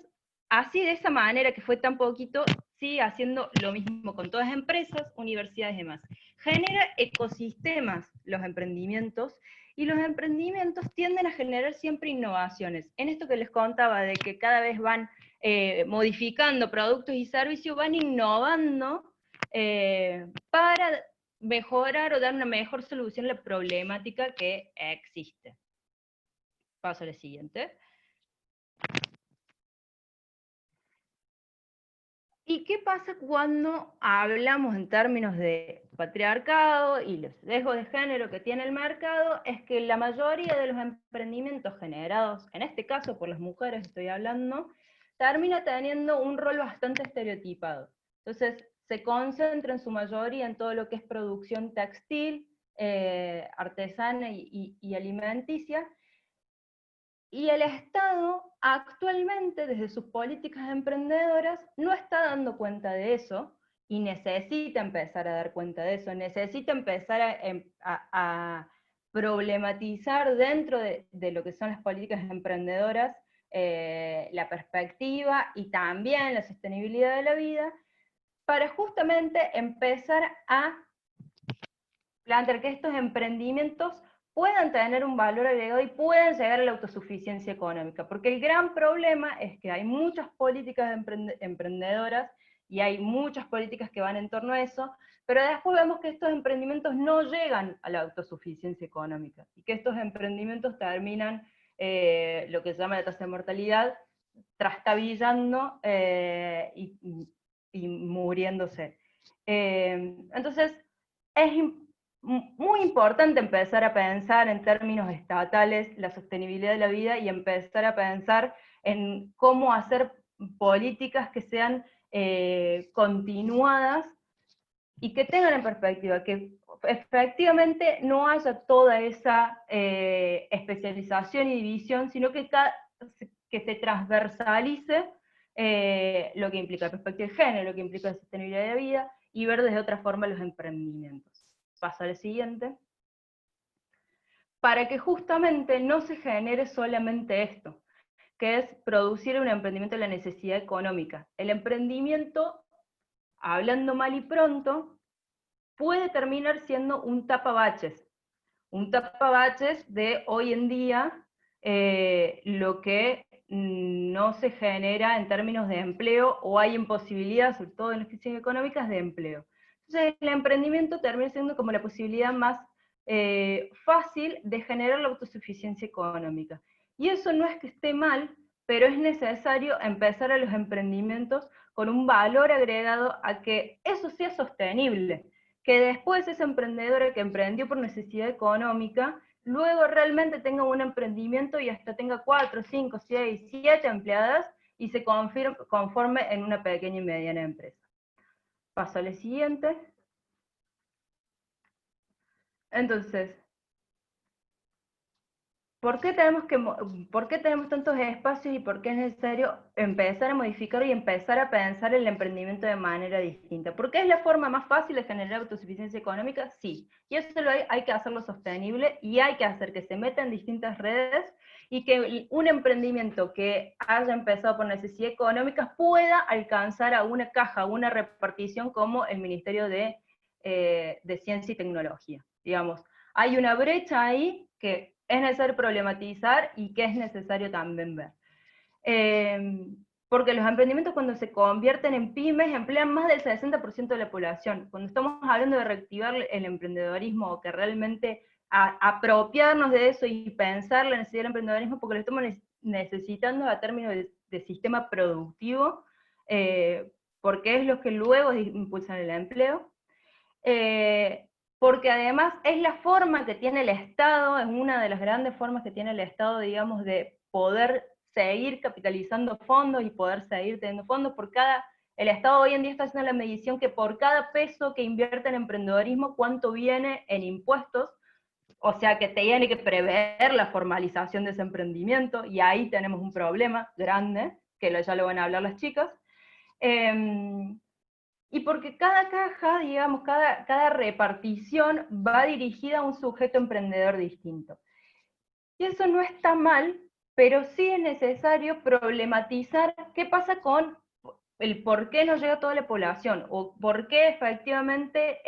[SPEAKER 9] así de esa manera, que fue tan poquito, sigue haciendo lo mismo con todas las empresas, universidades y demás. Genera ecosistemas los emprendimientos, y los emprendimientos tienden a generar siempre innovaciones. En esto que les contaba, de que cada vez van modificando productos y servicios, van innovando para mejorar o dar una mejor solución a la problemática que existe. Paso a la siguiente. ¿Y qué pasa cuando hablamos en términos de patriarcado y los sesgos de género que tiene el mercado? Es que la mayoría de los emprendimientos generados, en este caso por las mujeres estoy hablando, termina teniendo un rol bastante estereotipado. Entonces, se concentra en su mayoría en todo lo que es producción textil, artesana y alimenticia, y el Estado actualmente, desde sus políticas emprendedoras, no está dando cuenta de eso, y necesita empezar a dar cuenta de eso, necesita empezar a problematizar dentro de lo que son las políticas emprendedoras, la perspectiva y también la sostenibilidad de la vida, para justamente empezar a plantear que estos emprendimientos puedan tener un valor agregado y puedan llegar a la autosuficiencia económica. Porque el gran problema es que hay muchas políticas emprendedoras y hay muchas políticas que van en torno a eso, pero después vemos que estos emprendimientos no llegan a la autosuficiencia económica y que estos emprendimientos terminan lo que se llama la tasa de mortalidad, trastabillando y muriéndose. Entonces, es muy importante empezar a pensar en términos estatales la sostenibilidad de la vida y empezar a pensar en cómo hacer políticas que sean continuadas y que tengan en perspectiva que efectivamente no haya toda esa especialización y división, sino que se transversalice lo que implica la perspectiva de género, lo que implica la sostenibilidad de la vida, y ver desde otra forma los emprendimientos. Paso al siguiente. Para que justamente no se genere solamente esto, que es producir un emprendimiento de la necesidad económica. El emprendimiento, hablando mal y pronto, puede terminar siendo un tapabaches de hoy en día, lo que no se genera en términos de empleo, o hay imposibilidades, sobre todo en las crisis económicas, de empleo. Entonces el emprendimiento termina siendo como la posibilidad más fácil de generar la autosuficiencia económica. Y eso no es que esté mal, pero es necesario empezar a los emprendimientos con un valor agregado a que eso sea sostenible, que después esa emprendedora que emprendió por necesidad económica, luego realmente tenga un emprendimiento y hasta tenga 4, 5, 6, 7 empleadas y se conforme en una pequeña y mediana empresa. Paso a la siguiente. Entonces, ¿por qué tenemos tantos espacios y por qué es necesario empezar a modificar y empezar a pensar el emprendimiento de manera distinta? ¿Por qué es la forma más fácil de generar autosuficiencia económica? Sí. Y eso hay que hacerlo sostenible y hay que hacer que se meta en distintas redes y que un emprendimiento que haya empezado por necesidad económica pueda alcanzar a una caja, a una repartición como el Ministerio de Ciencia y Tecnología. Digamos, hay una brecha ahí que es necesario problematizar y que es necesario también ver. Porque los emprendimientos, cuando se convierten en pymes, emplean más del 60% de la población. Cuando estamos hablando de reactivar el emprendedorismo, o que realmente apropiarnos de eso y pensar la necesidad del emprendedorismo, porque lo estamos necesitando a términos de sistema productivo, porque es lo que luego impulsan el empleo. Porque además es la forma que tiene el Estado, es una de las grandes formas que tiene el Estado, digamos, de poder seguir capitalizando fondos y poder seguir teniendo fondos. El Estado hoy en día está haciendo la medición que por cada peso que invierte en emprendedorismo, cuánto viene en impuestos, o sea que tiene que prever la formalización de ese emprendimiento, y ahí tenemos un problema grande, que ya lo van a hablar las chicas. Y porque cada caja, digamos, cada repartición va dirigida a un sujeto emprendedor distinto. Y eso no está mal, pero sí es necesario problematizar qué pasa con el por qué no llega a toda la población, o por qué efectivamente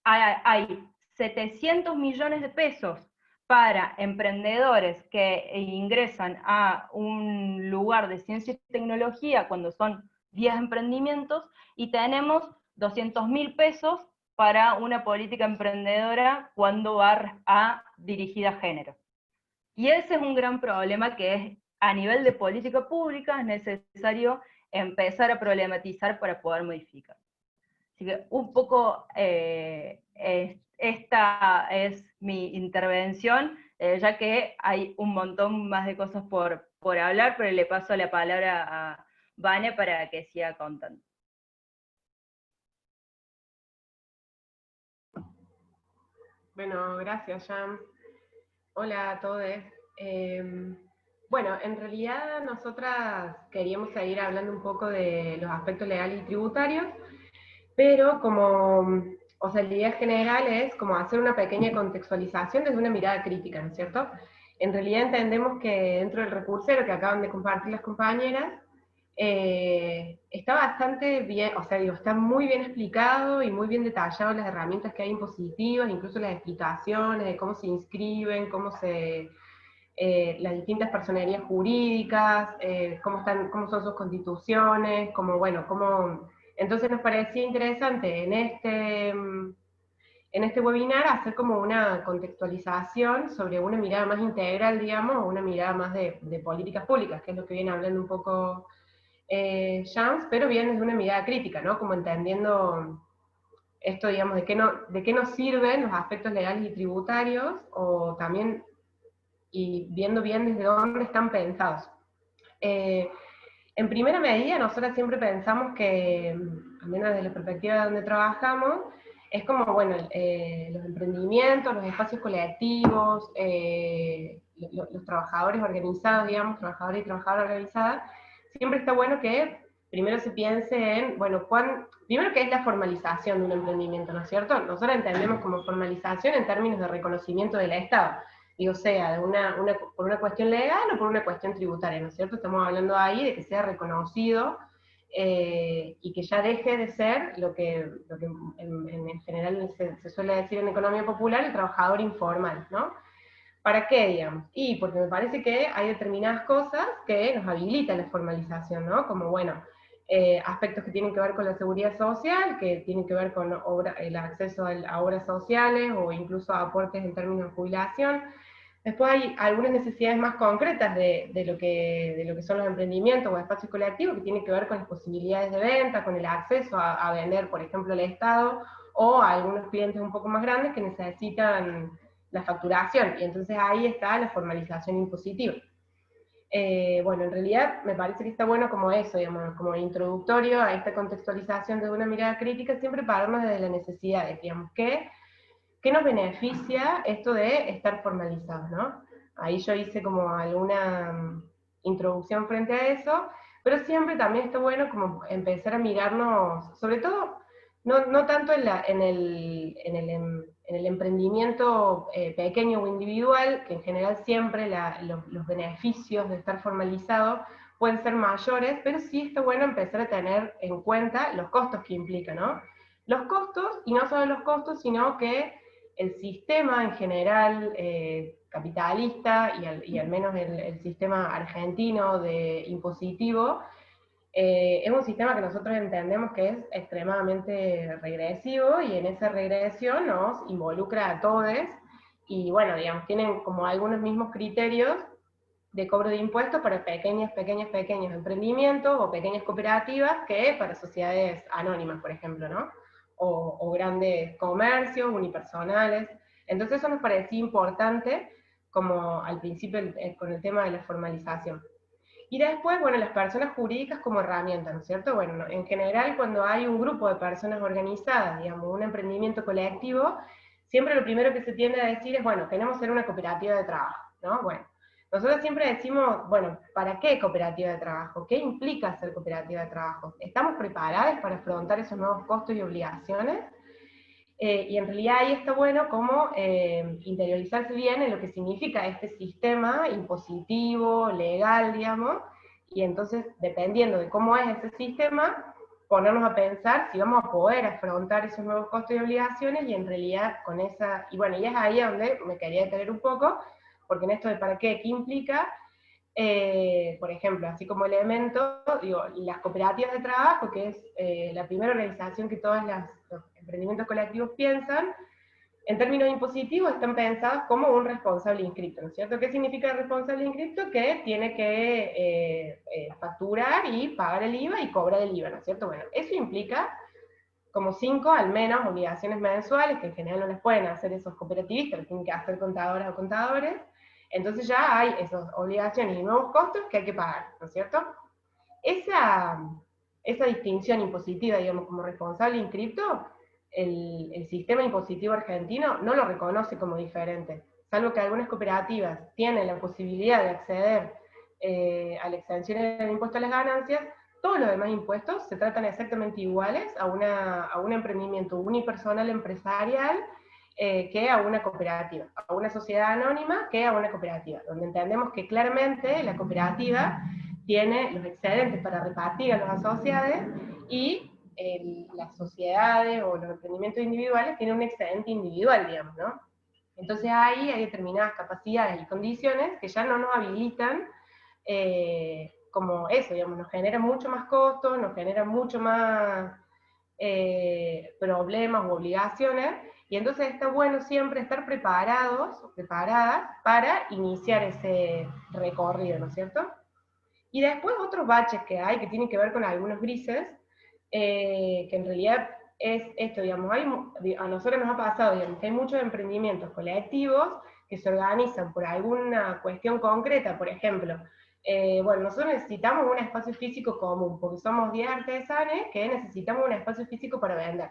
[SPEAKER 9] hay 700 millones de pesos para emprendedores que ingresan a un lugar de ciencia y tecnología cuando son 10 emprendimientos, y tenemos 200.000 pesos para una política emprendedora cuando va dirigida a género. Y ese es un gran problema que es, a nivel de política pública, es necesario empezar a problematizar para poder modificar. Así que un poco esta es mi intervención, ya que hay un montón más de cosas por hablar, pero le paso la palabra a Vane para que siga contando.
[SPEAKER 8] Bueno, gracias, Jan. Hola a todos. Bueno, en realidad nosotras queríamos seguir hablando un poco de los aspectos legales y tributarios, pero como, o sea, la idea general es como hacer una pequeña contextualización desde una mirada crítica, ¿no es cierto? En realidad entendemos que dentro del recursero que acaban de compartir las compañeras, está bastante bien, o sea, digo, está muy bien explicado y muy bien detallado las herramientas que hay impositivas, incluso las explicaciones de cómo se inscriben, cómo se... las distintas personerías jurídicas, cómo son sus constituciones, bueno, entonces nos parecía interesante en este webinar hacer como una contextualización sobre una mirada más integral, digamos, o una mirada más de políticas públicas, que es lo que viene hablando un poco Jans, pero bien desde una mirada crítica, ¿no? Como entendiendo esto, digamos, de qué nos sirven los aspectos legales y tributarios, o también y viendo bien desde dónde están pensados. En primera medida, nosotros siempre pensamos que, al menos desde la perspectiva de donde trabajamos, es como, bueno, los emprendimientos, los espacios colectivos, los trabajadores organizados, digamos, trabajadores y trabajadoras organizadas, siempre está bueno que primero se piense en, bueno, primero que es la formalización de un emprendimiento, ¿no es cierto? Nosotros entendemos como formalización en términos de reconocimiento del Estado, digo, sea por una cuestión legal o por una cuestión tributaria, ¿no es cierto? Estamos hablando ahí de que sea reconocido y que ya deje de ser lo que en general se suele decir en economía popular, el trabajador informal, ¿no? ¿Para qué, digamos? Y porque me parece que hay determinadas cosas que nos habilitan la formalización, ¿no? Como, bueno, aspectos que tienen que ver con la seguridad social, que tienen que ver con el acceso a obras sociales, o incluso a aportes en términos de jubilación. Después hay algunas necesidades más concretas de lo que son los emprendimientos o espacios colectivos, que tienen que ver con las posibilidades de venta, con el acceso a vender, por ejemplo, al Estado, o a algunos clientes un poco más grandes que necesitan la facturación, y entonces ahí está la formalización impositiva. Bueno, en realidad me parece que está bueno como eso, digamos, como introductorio a esta contextualización de una mirada crítica, siempre pararnos desde la necesidad de, digamos, ¿qué nos beneficia esto de estar formalizados, ¿no? Ahí yo hice como alguna introducción frente a eso, pero siempre también está bueno como empezar a mirarnos, sobre todo, no tanto en el emprendimiento pequeño o individual, que en general siempre los beneficios de estar formalizado pueden ser mayores, pero sí está bueno empezar a tener en cuenta los costos que implica, ¿no? Los costos, y no solo los costos, sino que el sistema en general capitalista, y al menos el sistema argentino de impositivo, es un sistema que nosotros entendemos que es extremadamente regresivo, y en esa regresión nos involucra a todos, y bueno, digamos, tienen como algunos mismos criterios de cobro de impuestos para pequeños emprendimientos o pequeñas cooperativas que para sociedades anónimas, por ejemplo, ¿no? O grandes comercios, unipersonales. Entonces eso nos parecía importante, como al principio con el tema de la formalización. Y después, bueno, las personas jurídicas como herramienta, ¿no es cierto? Bueno, en general cuando hay un grupo de personas organizadas, digamos, un emprendimiento colectivo, siempre lo primero que se tiende a decir es, bueno, queremos ser una cooperativa de trabajo, ¿no? Bueno, nosotros siempre decimos, bueno, ¿para qué cooperativa de trabajo? ¿Qué implica ser cooperativa de trabajo? ¿Estamos preparados para afrontar esos nuevos costos y obligaciones? Y en realidad ahí está bueno como interiorizarse bien en lo que significa este sistema impositivo, legal, digamos, y entonces, dependiendo de cómo es ese sistema, ponernos a pensar si vamos a poder afrontar esos nuevos costos y obligaciones, y en realidad con esa, y bueno, y es ahí donde me quería detener un poco, porque en esto de para qué implica, por ejemplo, así como elemento, digo, las cooperativas de trabajo, que es la primera organización que todos los emprendimientos colectivos piensan, en términos impositivos están pensadas como un responsable inscripto, ¿no es cierto? ¿Qué significa responsable inscripto? Que tiene que facturar y pagar el IVA y cobrar el IVA, ¿no es cierto? Bueno, eso implica como 5 al menos obligaciones mensuales, que en general no las pueden hacer esos cooperativistas, las tienen que hacer contadoras o contadores. Entonces ya hay esas obligaciones y nuevos costos que hay que pagar, ¿no es cierto? Esa distinción impositiva, digamos, como responsable inscripto, el sistema impositivo argentino no lo reconoce como diferente, salvo que algunas cooperativas tienen la posibilidad de acceder a la exención del impuesto a las ganancias. Todos los demás impuestos se tratan exactamente iguales a un emprendimiento unipersonal empresarial que a una cooperativa, a una sociedad anónima que a una cooperativa, donde entendemos que claramente la cooperativa tiene los excedentes para repartir a los asociados y las sociedades o los emprendimientos individuales tienen un excedente individual, digamos, ¿no? Entonces ahí hay determinadas capacidades y condiciones que ya no nos habilitan como eso, digamos, nos genera mucho más costos, nos genera mucho más problemas u obligaciones, y entonces está bueno siempre estar preparados, preparadas para iniciar ese recorrido, ¿no es cierto? Y después otros baches que hay, que tienen que ver con algunos grises, que en realidad es esto, digamos, a nosotros nos ha pasado, digamos, que hay muchos emprendimientos colectivos que se organizan por alguna cuestión concreta, por ejemplo, bueno, nosotros necesitamos un espacio físico común, porque somos 10 artesanes que necesitamos un espacio físico para vender.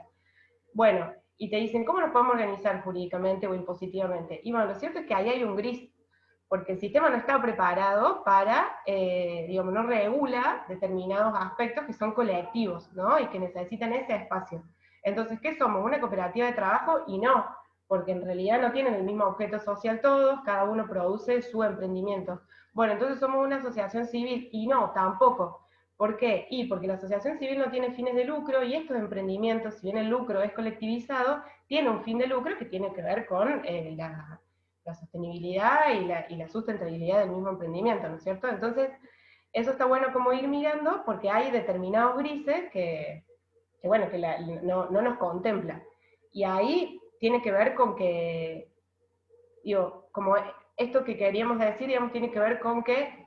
[SPEAKER 8] Bueno, y te dicen, ¿cómo nos podemos organizar jurídicamente o impositivamente? Y bueno, lo cierto es que ahí hay un gris, porque el sistema no está preparado para, digamos, no regula determinados aspectos que son colectivos, ¿no? Y que necesitan ese espacio. Entonces, ¿qué somos? ¿Una cooperativa de trabajo? Y no, porque en realidad no tienen el mismo objeto social todos, cada uno produce su emprendimiento. Bueno, entonces somos una asociación civil, y no, tampoco. ¿Por qué? Y porque la asociación civil no tiene fines de lucro, y estos emprendimientos, si bien el lucro es colectivizado, tiene un fin de lucro que tiene que ver con la sostenibilidad y la sustentabilidad del mismo emprendimiento, ¿no es cierto? Entonces, eso está bueno como ir mirando, porque hay determinados grises que bueno, que no nos contempla. Y ahí tiene que ver con que, digo, como esto que queríamos decir, digamos, tiene que ver con que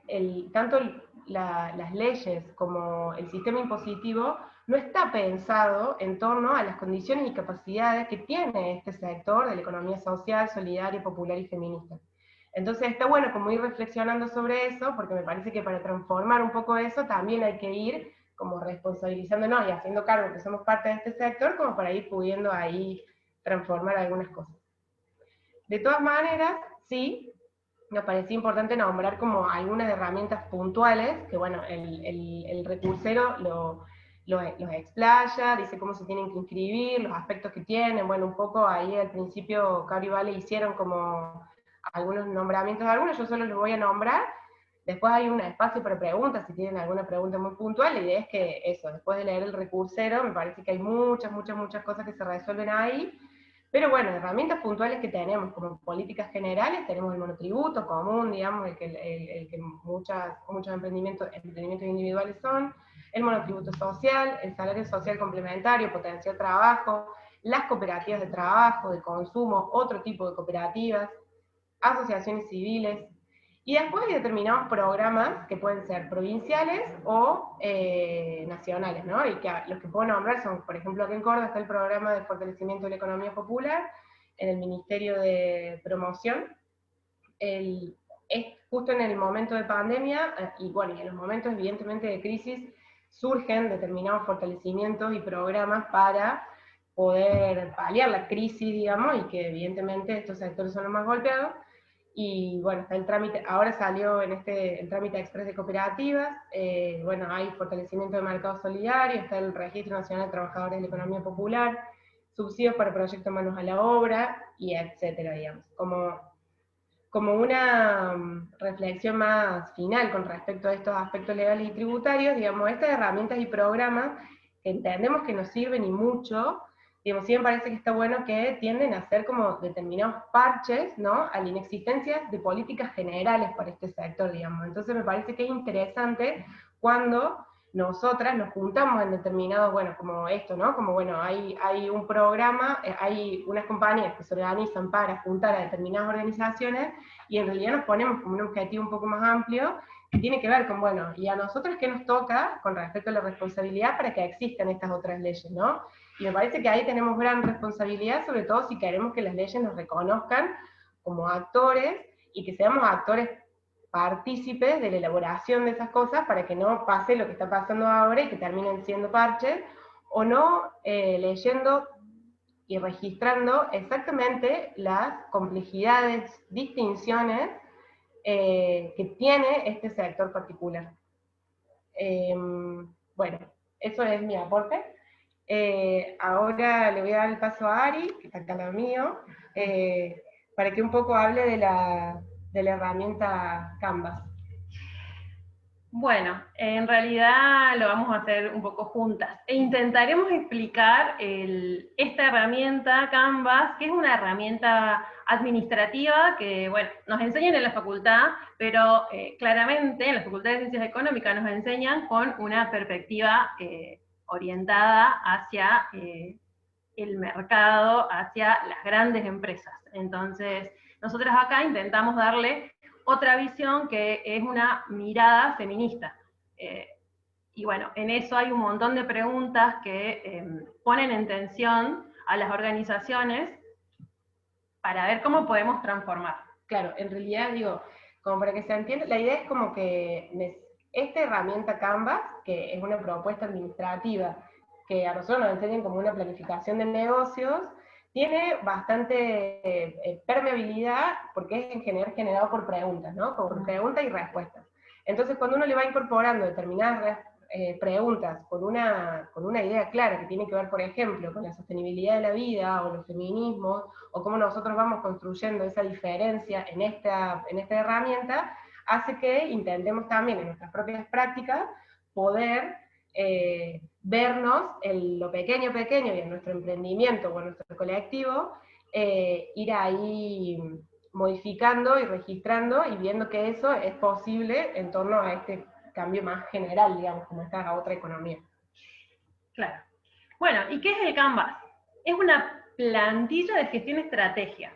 [SPEAKER 8] tanto las leyes como el sistema impositivo no está pensado en torno a las condiciones y capacidades que tiene este sector de la economía social, solidaria, popular y feminista. Entonces está bueno como ir reflexionando sobre eso, porque me parece que para transformar un poco eso también hay que ir como responsabilizándonos y haciendo cargo que somos parte de este sector, como para ir pudiendo ahí transformar algunas cosas. De todas maneras, sí, nos parecía importante nombrar como algunas herramientas puntuales, que bueno, el recursero los explaya, dice cómo se tienen que inscribir, los aspectos que tienen, bueno, un poco ahí al principio Caro y Vale hicieron como algunos nombramientos de algunos, yo solo los voy a nombrar, después hay un espacio para preguntas, si tienen alguna pregunta muy puntual, la idea es que eso, después de leer el recursero, me parece que hay muchas cosas que se resuelven ahí, pero bueno, herramientas puntuales que tenemos como políticas generales, tenemos el monotributo común, digamos, el que muchos emprendimientos individuales son, el monotributo social, el salario social complementario, potencial trabajo, las cooperativas de trabajo, de consumo, otro tipo de cooperativas, asociaciones civiles, y después hay determinados programas que pueden ser provinciales o nacionales, ¿no? Y que los que puedo nombrar son, por ejemplo, aquí en Córdoba está el programa de fortalecimiento de la economía popular, en el Ministerio de Promoción, es justo en el momento de pandemia, y bueno, y en los momentos evidentemente de crisis, surgen determinados fortalecimientos y programas para poder paliar la crisis, digamos, y que evidentemente estos sectores son los más golpeados. Y bueno, está el trámite, ahora salió el trámite express de cooperativas, bueno, hay fortalecimiento de mercado solidario, está el Registro Nacional de Trabajadores de la Economía Popular, subsidios para proyectos manos a la obra, y etcétera, digamos. Como una reflexión más final con respecto a estos aspectos legales y tributarios, digamos, estas herramientas y programas que entendemos que nos sirven y mucho, digamos, sí me parece que está bueno que tienden a ser como determinados parches, ¿no?, a la inexistencia de políticas generales para este sector, digamos. Entonces me parece que es interesante cuando nosotras nos juntamos en determinados, bueno, como esto, ¿no? Como, bueno, hay un programa, hay unas compañías que se organizan para juntar a determinadas organizaciones, y en realidad nos ponemos como un objetivo un poco más amplio, que tiene que ver con, bueno, y a nosotros qué nos toca con respecto a la responsabilidad para que existan estas otras leyes, ¿no? Y me parece que ahí tenemos gran responsabilidad, sobre todo si queremos que las leyes nos reconozcan como actores, y que seamos actores partícipes de la elaboración de esas cosas, para que no pase lo que está pasando ahora y que terminen siendo parches, o no leyendo y registrando exactamente las complejidades, distinciones que tiene este sector particular. Bueno, eso es mi aporte. Ahora le voy a dar el paso a Ari, que está acá al lado mío, para que un poco hable de la herramienta Canvas.
[SPEAKER 7] Bueno, en realidad lo vamos a hacer un poco juntas. E intentaremos explicar esta herramienta Canvas, que es una herramienta administrativa que, bueno, nos enseñan en la facultad, pero claramente en la Facultad de Ciencias Económicas nos enseñan con una perspectiva orientada hacia el mercado, hacia las grandes empresas. Entonces, nosotros acá intentamos darle otra visión, que es una mirada feminista. Y bueno, en eso hay un montón de preguntas que ponen en tensión a las organizaciones para ver cómo podemos transformar.
[SPEAKER 8] Claro, en realidad, digo, como para que se entienda, la idea es como que esta herramienta Canvas, que es una propuesta administrativa, que a nosotros nos enseñan como una planificación de negocios, tiene bastante permeabilidad, porque es en general generado por preguntas, ¿no? Por preguntas y respuestas. Entonces, cuando uno le va incorporando determinadas preguntas con una idea clara, que tiene que ver, por ejemplo, con la sostenibilidad de la vida, o los feminismos, o cómo nosotros vamos construyendo esa diferencia en esta herramienta, hace que intentemos también en nuestras propias prácticas poder vernos en lo pequeño y en nuestro emprendimiento o en nuestro colectivo, ir ahí modificando y registrando y viendo que eso es posible en torno a este cambio más general, digamos, como esta otra economía.
[SPEAKER 7] Claro. Bueno, ¿y qué es el Canvas? Es una plantilla de gestión estrategia.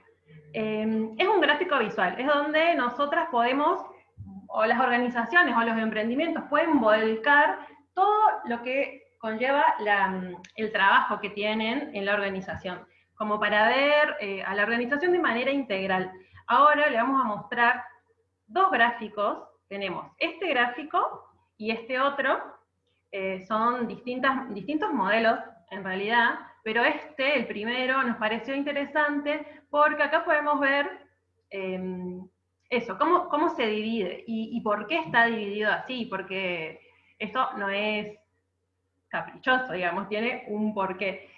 [SPEAKER 7] Es un gráfico visual, es donde nosotras podemos, o las organizaciones o los emprendimientos pueden volcar todo lo que conlleva el trabajo que tienen en la organización, como para ver a la organización de manera integral. Ahora le vamos a mostrar dos gráficos. Tenemos este gráfico y este otro, son distintos modelos en realidad, pero el primero, nos pareció interesante porque acá podemos ver eso, cómo se divide y por qué está dividido así, porque esto no es caprichoso, digamos, tiene un porqué.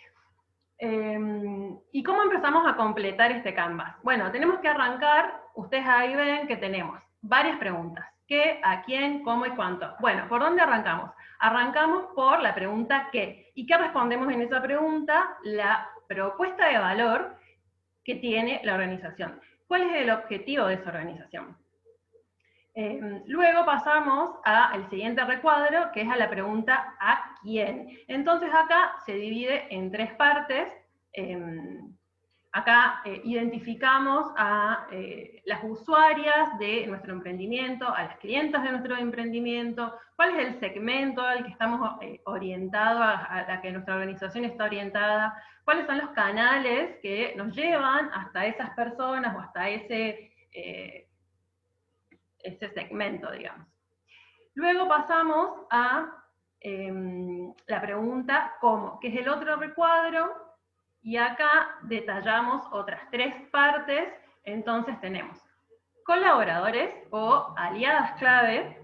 [SPEAKER 7] ¿Y cómo empezamos a completar este Canvas? Bueno, tenemos que arrancar, ustedes ahí ven que tenemos varias preguntas. ¿Qué, a quién, cómo y cuánto? Bueno, ¿por dónde arrancamos? Arrancamos por la pregunta ¿qué? ¿Y qué respondemos en esa pregunta? La propuesta de valor que tiene la organización. ¿Cuál es el objetivo de esa organización? Luego pasamos al siguiente recuadro, que es a la pregunta ¿a quién? Entonces acá se divide en tres partes. Acá identificamos a las usuarias de nuestro emprendimiento, a las clientas de nuestro emprendimiento, cuál es el segmento al que estamos orientados, a la que nuestra organización está orientada, cuáles son los canales que nos llevan hasta esas personas o hasta ese segmento, digamos. Luego pasamos a la pregunta ¿cómo?, que es el otro recuadro, y acá detallamos otras tres partes. Entonces tenemos colaboradores o aliadas clave,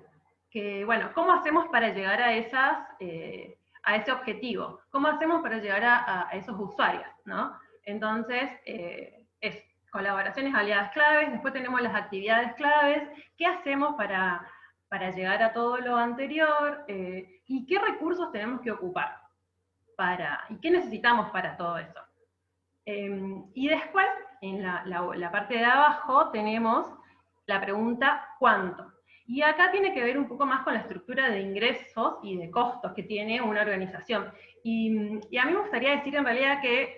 [SPEAKER 7] que bueno, ¿cómo hacemos para llegar a ese objetivo? ¿Cómo hacemos para llegar a esos usuarios, ¿no? Entonces, es colaboraciones, aliadas claves, después tenemos las actividades claves, ¿qué hacemos para llegar a todo lo anterior? ¿Y qué recursos tenemos que ocupar? ¿Y qué necesitamos para todo eso? Y después, en la parte de abajo, tenemos la pregunta ¿cuánto? Y acá tiene que ver un poco más con la estructura de ingresos y de costos que tiene una organización. Y a mí me gustaría decir en realidad que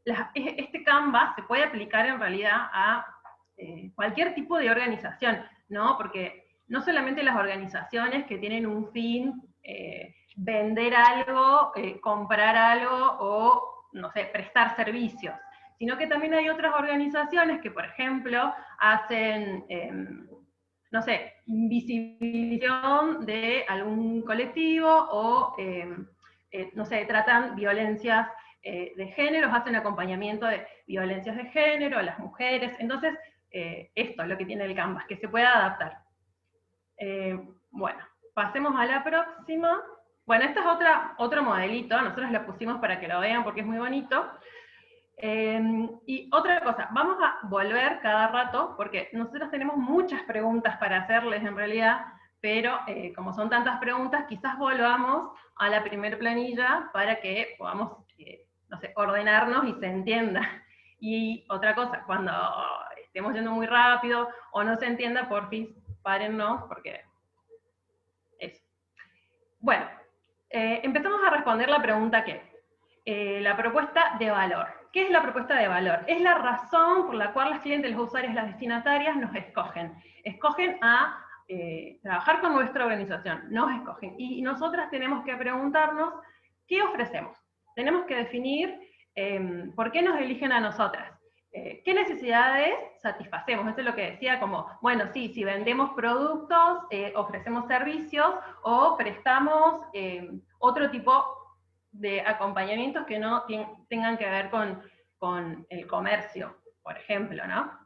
[SPEAKER 7] este Canvas se puede aplicar en realidad a cualquier tipo de organización, ¿no? Porque no solamente las organizaciones que tienen un fin, vender algo, comprar algo o, no sé, prestar servicios, sino que también hay otras organizaciones que, por ejemplo, hacen, no sé, invisibilización de algún colectivo o, no sé, tratan violencias de géneros, hacen acompañamiento de violencias de género a las mujeres. Entonces, esto es lo que tiene el Canvas, que se pueda adaptar. Bueno, pasemos a la próxima. Bueno, este es otro modelito, nosotros lo pusimos para que lo vean porque es muy bonito. Y otra cosa, vamos a volver cada rato, porque nosotros tenemos muchas preguntas para hacerles en realidad, pero como son tantas preguntas, quizás volvamos a la primera planilla para que podamos, no sé, ordenarnos y se entienda. Y otra cosa, cuando estemos yendo muy rápido o no se entienda, porfis, párennos, porque eso. Bueno, empezamos a responder la pregunta ¿qué? La propuesta de valor. ¿Qué es la propuesta de valor? Es la razón por la cual las clientes, los usuarios, las destinatarias nos escogen. Escogen a trabajar con nuestra organización, nos escogen. Y nosotras tenemos que preguntarnos, ¿qué ofrecemos? Tenemos que definir por qué nos eligen a nosotras. ¿Qué necesidades satisfacemos? Eso es lo que decía, como, bueno, sí, si vendemos productos, ofrecemos servicios, o prestamos otro tipo de acompañamientos que no tengan que ver con el comercio, por ejemplo, ¿no?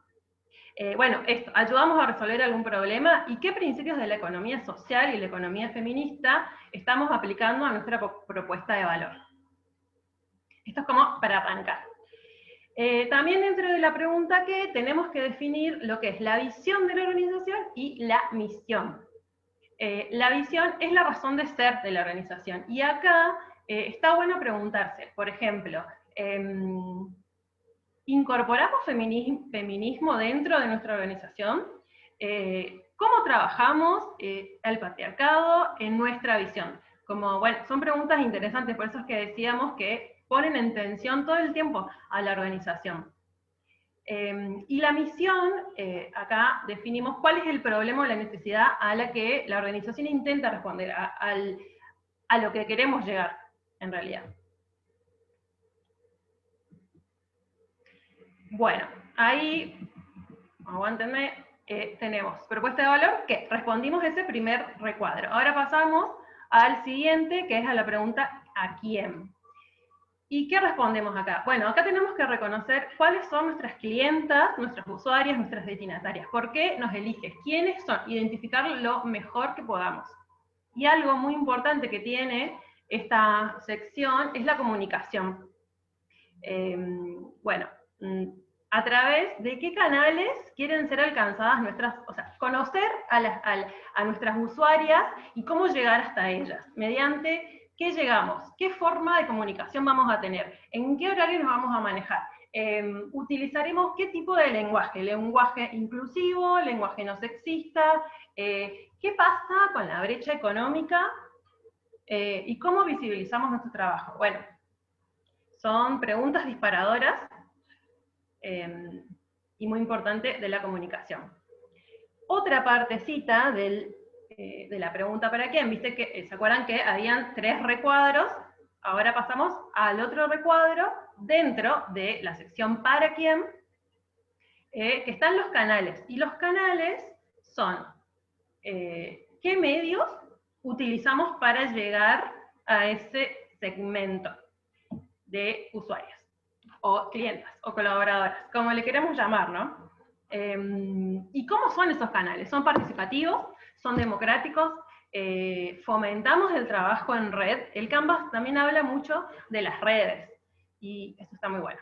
[SPEAKER 7] Bueno, esto, ayudamos a resolver algún problema, y qué principios de la economía social y la economía feminista estamos aplicando a nuestra propuesta de valor. Esto es como para arrancar. También dentro de la pregunta ¿qué? Tenemos que definir lo que es la visión de la organización y la misión. La visión es la razón de ser de la organización, y acá está bueno preguntarse, por ejemplo, ¿incorporamos feminismo dentro de nuestra organización? ¿Cómo trabajamos el patriarcado en nuestra visión? Como, bueno, son preguntas interesantes, por eso es que decíamos que ponen en tensión todo el tiempo a la organización. Y la misión, acá definimos cuál es el problema o la necesidad a la que la organización intenta responder, a lo que queremos llegar, en realidad. Bueno, ahí, aguántenme, tenemos propuesta de valor, que respondimos ese primer recuadro. Ahora pasamos al siguiente, que es a la pregunta ¿a quién? ¿Y qué respondemos acá? Bueno, acá tenemos que reconocer cuáles son nuestras clientas, nuestras usuarias, nuestras destinatarias. ¿Por qué nos eliges? ¿Quiénes son? Identificar lo mejor que podamos. Y algo muy importante que tiene esta sección es la comunicación. Bueno, a través de qué canales quieren ser alcanzadas nuestras, o sea, conocer a nuestras usuarias y cómo llegar hasta ellas, mediante qué llegamos, qué forma de comunicación vamos a tener, en qué horario nos vamos a manejar, utilizaremos qué tipo de lenguaje inclusivo, lenguaje no sexista, qué pasa con la brecha económica y cómo visibilizamos nuestro trabajo. Bueno, son preguntas disparadoras y muy importante de la comunicación. Otra partecita de la pregunta ¿para quién? Viste que, ¿se acuerdan que habían 3 recuadros? Ahora pasamos al otro recuadro dentro de la sección ¿para quién? Que están los canales. Y los canales son qué medios utilizamos para llegar a ese segmento de usuarios, o clientas, o colaboradoras, como le queremos llamar, ¿no? ¿Y cómo son esos canales? ¿Son participativos? ¿Son democráticos? ¿Fomentamos el trabajo en red? El Canvas también habla mucho de las redes, y eso está muy bueno.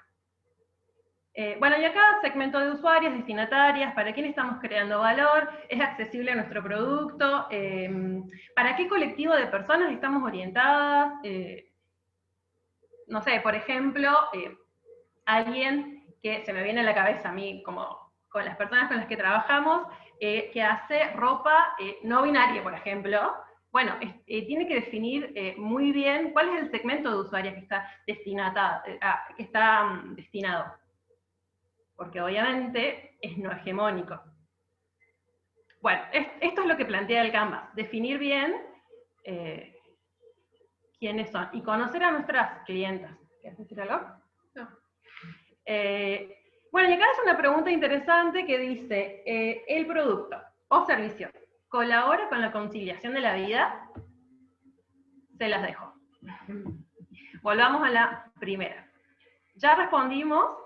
[SPEAKER 7] Bueno, y acá segmento de usuarios, destinatarias, para quién estamos creando valor, es accesible a nuestro producto, para qué colectivo de personas estamos orientadas, no sé, por ejemplo, alguien que se me viene a la cabeza a mí, como con las personas con las que trabajamos, que hace ropa no binaria, por ejemplo, bueno, tiene que definir muy bien cuál es el segmento de usuarios que está destinado. Porque obviamente es no hegemónico. Bueno, esto es lo que plantea el Canvas, definir bien quiénes son y conocer a nuestras clientas. ¿Quieres decir algo? No. Bueno, y acá es una pregunta interesante que dice, ¿el producto o servicio colabora con la conciliación de la vida? Se las dejo. Volvamos a la primera. Ya respondimos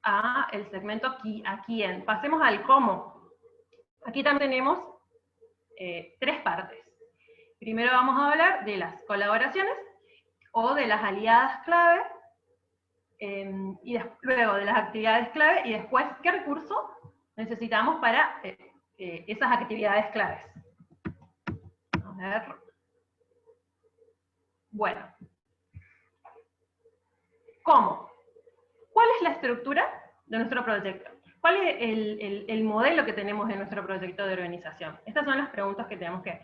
[SPEAKER 7] a el segmento a quién. Pasemos al cómo. Aquí también tenemos 3 partes. Primero vamos a hablar de las colaboraciones o de las aliadas clave, y luego de las actividades clave, y después qué recursos necesitamos para esas actividades claves. A ver. Bueno. ¿Cómo? ¿Cuál es la estructura de nuestro proyecto? ¿Cuál es el modelo que tenemos en nuestro proyecto de organización? Estas son las preguntas que tenemos que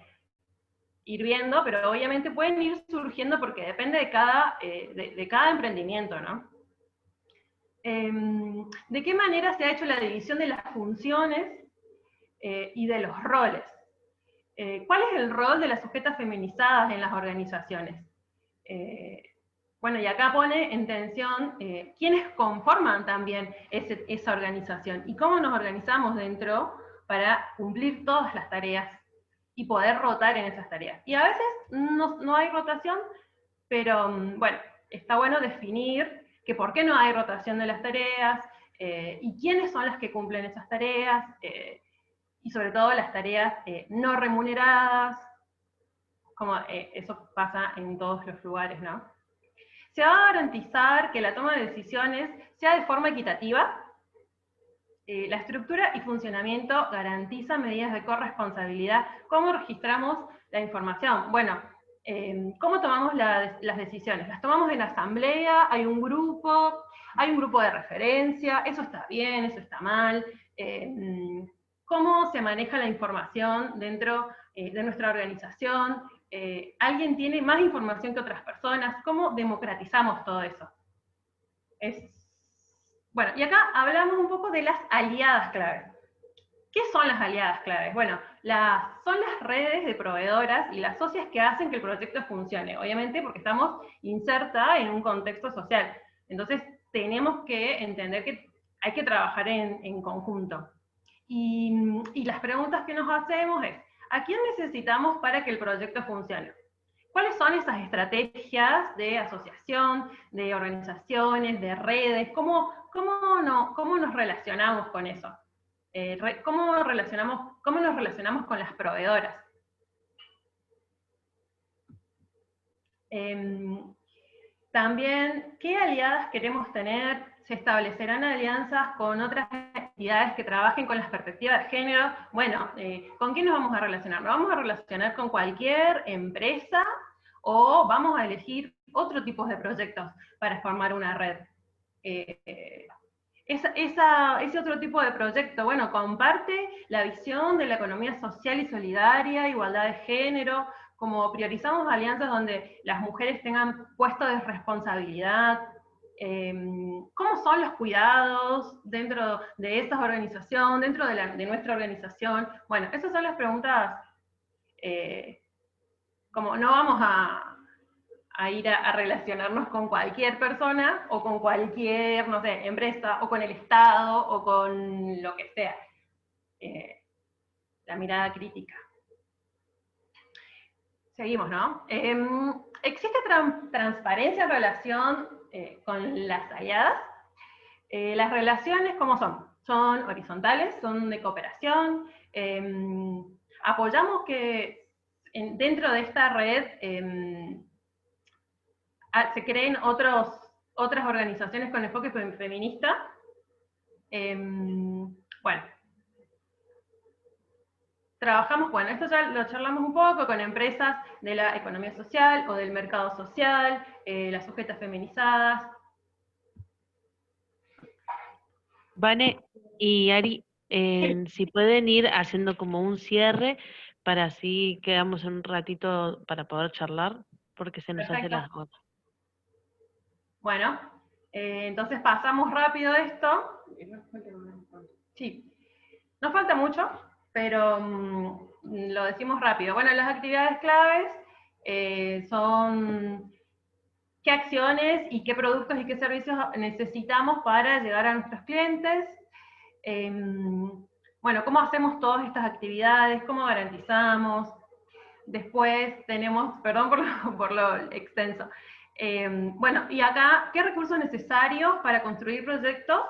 [SPEAKER 7] ir viendo, pero obviamente pueden ir surgiendo porque depende de cada emprendimiento, ¿no? ¿De qué manera se ha hecho la división de las funciones y de los roles? ¿Cuál es el rol de las sujetas feminizadas en las organizaciones? Bueno, y acá pone en tensión quiénes conforman también esa organización y cómo nos organizamos dentro para cumplir todas las tareas y poder rotar en esas tareas. Y a veces no hay rotación, pero bueno, está bueno definir que por qué no hay rotación de las tareas, y quiénes son las que cumplen esas tareas, y sobre todo las tareas no remuneradas, como eso pasa en todos los lugares, ¿no? Se va a garantizar que la toma de decisiones sea de forma equitativa. La estructura y funcionamiento garantiza medidas de corresponsabilidad. ¿Cómo registramos la información? Bueno, ¿cómo tomamos las decisiones? Las tomamos en asamblea, hay un grupo de referencia, eso está bien, eso está mal. ¿Cómo se maneja la información dentro de nuestra organización? ¿Alguien tiene más información que otras personas? ¿Cómo democratizamos todo eso? Bueno, y acá hablamos un poco de las aliadas clave. ¿Qué son las aliadas claves? Bueno, son las redes de proveedoras y las socias que hacen que el proyecto funcione, obviamente porque estamos insertas en un contexto social. Entonces tenemos que entender que hay que trabajar en conjunto. Y las preguntas que nos hacemos es, ¿a quién necesitamos para que el proyecto funcione? ¿Cuáles son esas estrategias de asociación, de organizaciones, de redes? ¿Cómo nos relacionamos con eso? ¿Cómo nos relacionamos con las proveedoras? También, ¿qué aliadas queremos tener? ¿Se establecerán alianzas con otras entidades que trabajen con las perspectivas de género? Bueno, ¿con quién nos vamos a relacionar? ¿Nos vamos a relacionar con cualquier empresa o vamos a elegir otro tipo de proyectos para formar una red? Ese otro tipo de proyecto, bueno, comparte la visión de la economía social y solidaria, igualdad de género, como priorizamos alianzas donde las mujeres tengan puestos de responsabilidad, cómo son los cuidados dentro de esa organización, dentro de nuestra organización. Bueno, esas son las preguntas, como no vamos a ir a relacionarnos con cualquier persona, o con cualquier, no sé, empresa, o con el Estado, o con lo que sea. La mirada crítica. Seguimos, ¿no? ¿Existe transparencia en relación con las aliadas? Las relaciones, ¿cómo son? Son horizontales, son de cooperación. Apoyamos que dentro de esta red se creen otras organizaciones con enfoque feminista. Bueno, trabajamos, bueno, esto ya lo charlamos un poco con empresas de la economía social o del mercado social, las sujetas feminizadas.
[SPEAKER 1] Vane y Ari, si pueden ir haciendo como un cierre para así quedamos en un ratito para poder charlar, porque se nos hace
[SPEAKER 7] Perfecto.
[SPEAKER 1] las horas.
[SPEAKER 7] Bueno, entonces pasamos rápido esto. Sí, no falta mucho, pero lo decimos rápido. Bueno, las actividades claves son qué acciones y qué productos y qué servicios necesitamos para llegar a nuestros clientes. Bueno, cómo hacemos todas estas actividades, cómo garantizamos. Después tenemos, perdón por lo extenso. Bueno, y acá, ¿qué recursos necesarios para construir proyectos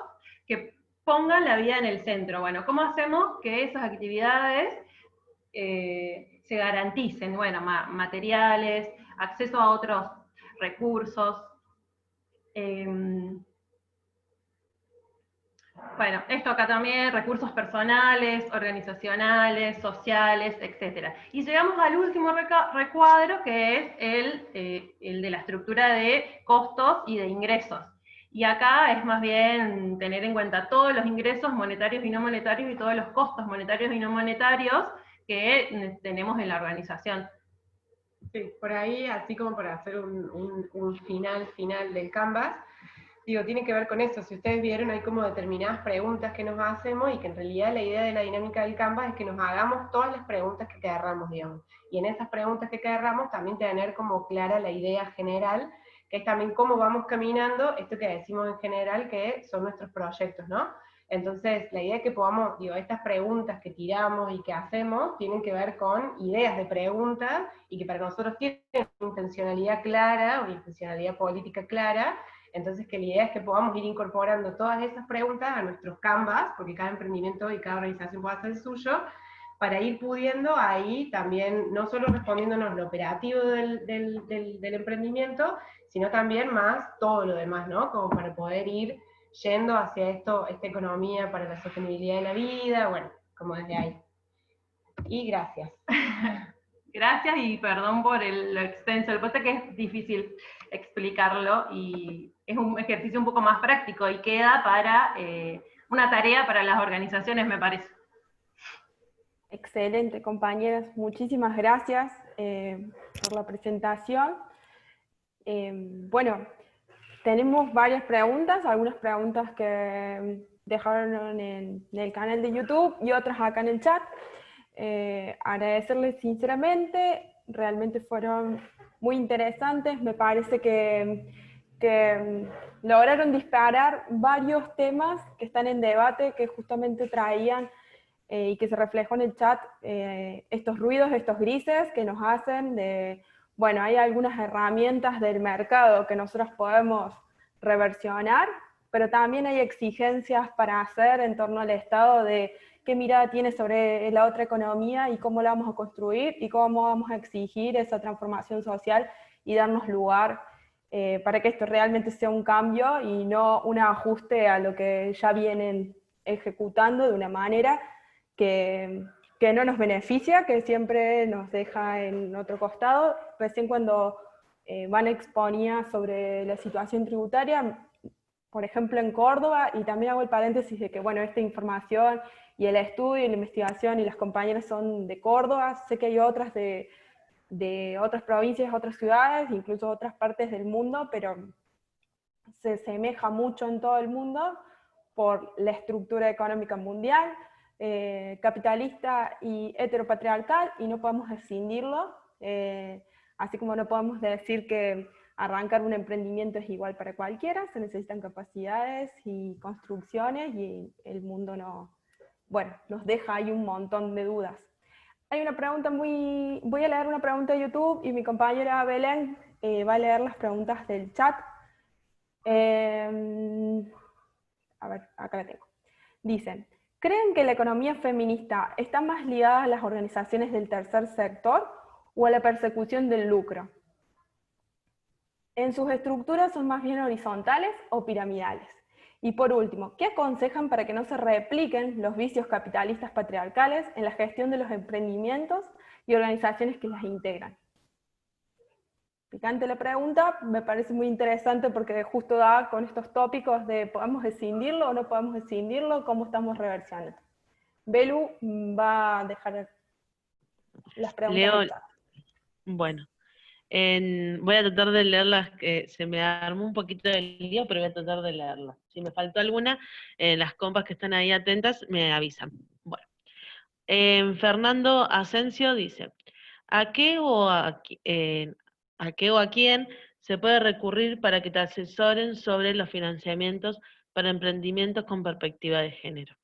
[SPEAKER 7] que pongan la vida en el centro? Bueno, ¿cómo hacemos que esas actividades se garanticen? Bueno, materiales, acceso a otros recursos. Bueno, esto acá también, recursos personales, organizacionales, sociales, etc. Y llegamos al último recuadro, que es el de la estructura de costos y de ingresos. Y acá es más bien tener en cuenta todos los ingresos monetarios y no monetarios y todos los costos monetarios y no monetarios que tenemos en la organización.
[SPEAKER 8] Sí, por ahí, así como para hacer un final del Canvas, digo, tiene que ver con eso. Si ustedes vieron, hay como determinadas preguntas que nos hacemos y que en realidad la idea de la dinámica del Canvas es que nos hagamos todas las preguntas que querramos, digamos. Y en esas preguntas que querramos también tener como clara la idea general, que es también cómo vamos caminando, esto que decimos en general, que son nuestros proyectos, ¿no? Entonces, la idea es que podamos, digo, estas preguntas que tiramos y que hacemos tienen que ver con ideas de preguntas y que para nosotros tienen una intencionalidad clara, una intencionalidad política clara. Entonces, que la idea es que podamos ir incorporando todas esas preguntas a nuestros Canvas, porque cada emprendimiento y cada organización puede hacer el suyo, para ir pudiendo ahí también, no solo respondiéndonos lo operativo del emprendimiento, sino también más todo lo demás, ¿no? Como para poder ir yendo hacia esta economía para la sostenibilidad de la vida, bueno, como desde ahí. Y gracias.
[SPEAKER 7] Gracias y perdón por lo extenso. Lo que pasa es que es difícil explicarlo y es un ejercicio un poco más práctico y queda para una tarea para las organizaciones, me parece.
[SPEAKER 2] Excelente, compañeras. Muchísimas gracias por la presentación. Bueno, tenemos varias preguntas, algunas preguntas que dejaron en el canal de YouTube y otras acá en el chat. Agradecerles sinceramente, realmente fueron muy interesantes, me parece que lograron disparar varios temas que están en debate, que justamente traían y que se reflejó en el chat, estos ruidos, estos grises que nos hacen de, bueno, hay algunas herramientas del mercado que nosotros podemos reversionar, pero también hay exigencias para hacer en torno al Estado de qué mirada tiene sobre la otra economía y cómo la vamos a construir y cómo vamos a exigir esa transformación social y darnos lugar para que esto realmente sea un cambio y no un ajuste a lo que ya vienen ejecutando de una manera que no nos beneficia, que siempre nos deja en otro costado. Recién cuando Vane exponía sobre la situación tributaria, por ejemplo en Córdoba, y también hago el paréntesis de que, bueno, esta información y el estudio y la investigación y las compañeras son de Córdoba, sé que hay otras de otras provincias, otras ciudades, incluso otras partes del mundo, pero se semeja mucho en todo el mundo por la estructura económica mundial, capitalista y heteropatriarcal, y no podemos escindirlo, así como no podemos decir que arrancar un emprendimiento es igual para cualquiera, se necesitan capacidades y construcciones, y el mundo nos deja ahí un montón de dudas. Hay una pregunta voy a leer una pregunta de YouTube y mi compañera Belén va a leer las preguntas del chat. A ver, acá la tengo. Dicen, ¿creen que la economía feminista está más ligada a las organizaciones del tercer sector o a la persecución del lucro? ¿En sus estructuras son más bien horizontales o piramidales? Y por último, ¿qué aconsejan para que no se repliquen los vicios capitalistas patriarcales en la gestión de los emprendimientos y organizaciones que las integran? Picante la pregunta, me parece muy interesante porque justo da con estos tópicos de ¿podemos escindirlo o no podemos escindirlo? ¿Cómo estamos reversionando? Belu va a dejar las preguntas.
[SPEAKER 1] Leo,
[SPEAKER 2] del chat.
[SPEAKER 1] bueno, voy a tratar de leerlas, que se me armó un poquito el lío, pero voy a tratar de leerlas. Si me faltó alguna, las compas que están ahí atentas me avisan. Bueno, Fernando Asensio dice, ¿a qué o a quién se puede recurrir para que te asesoren sobre los financiamientos para emprendimientos con perspectiva de género?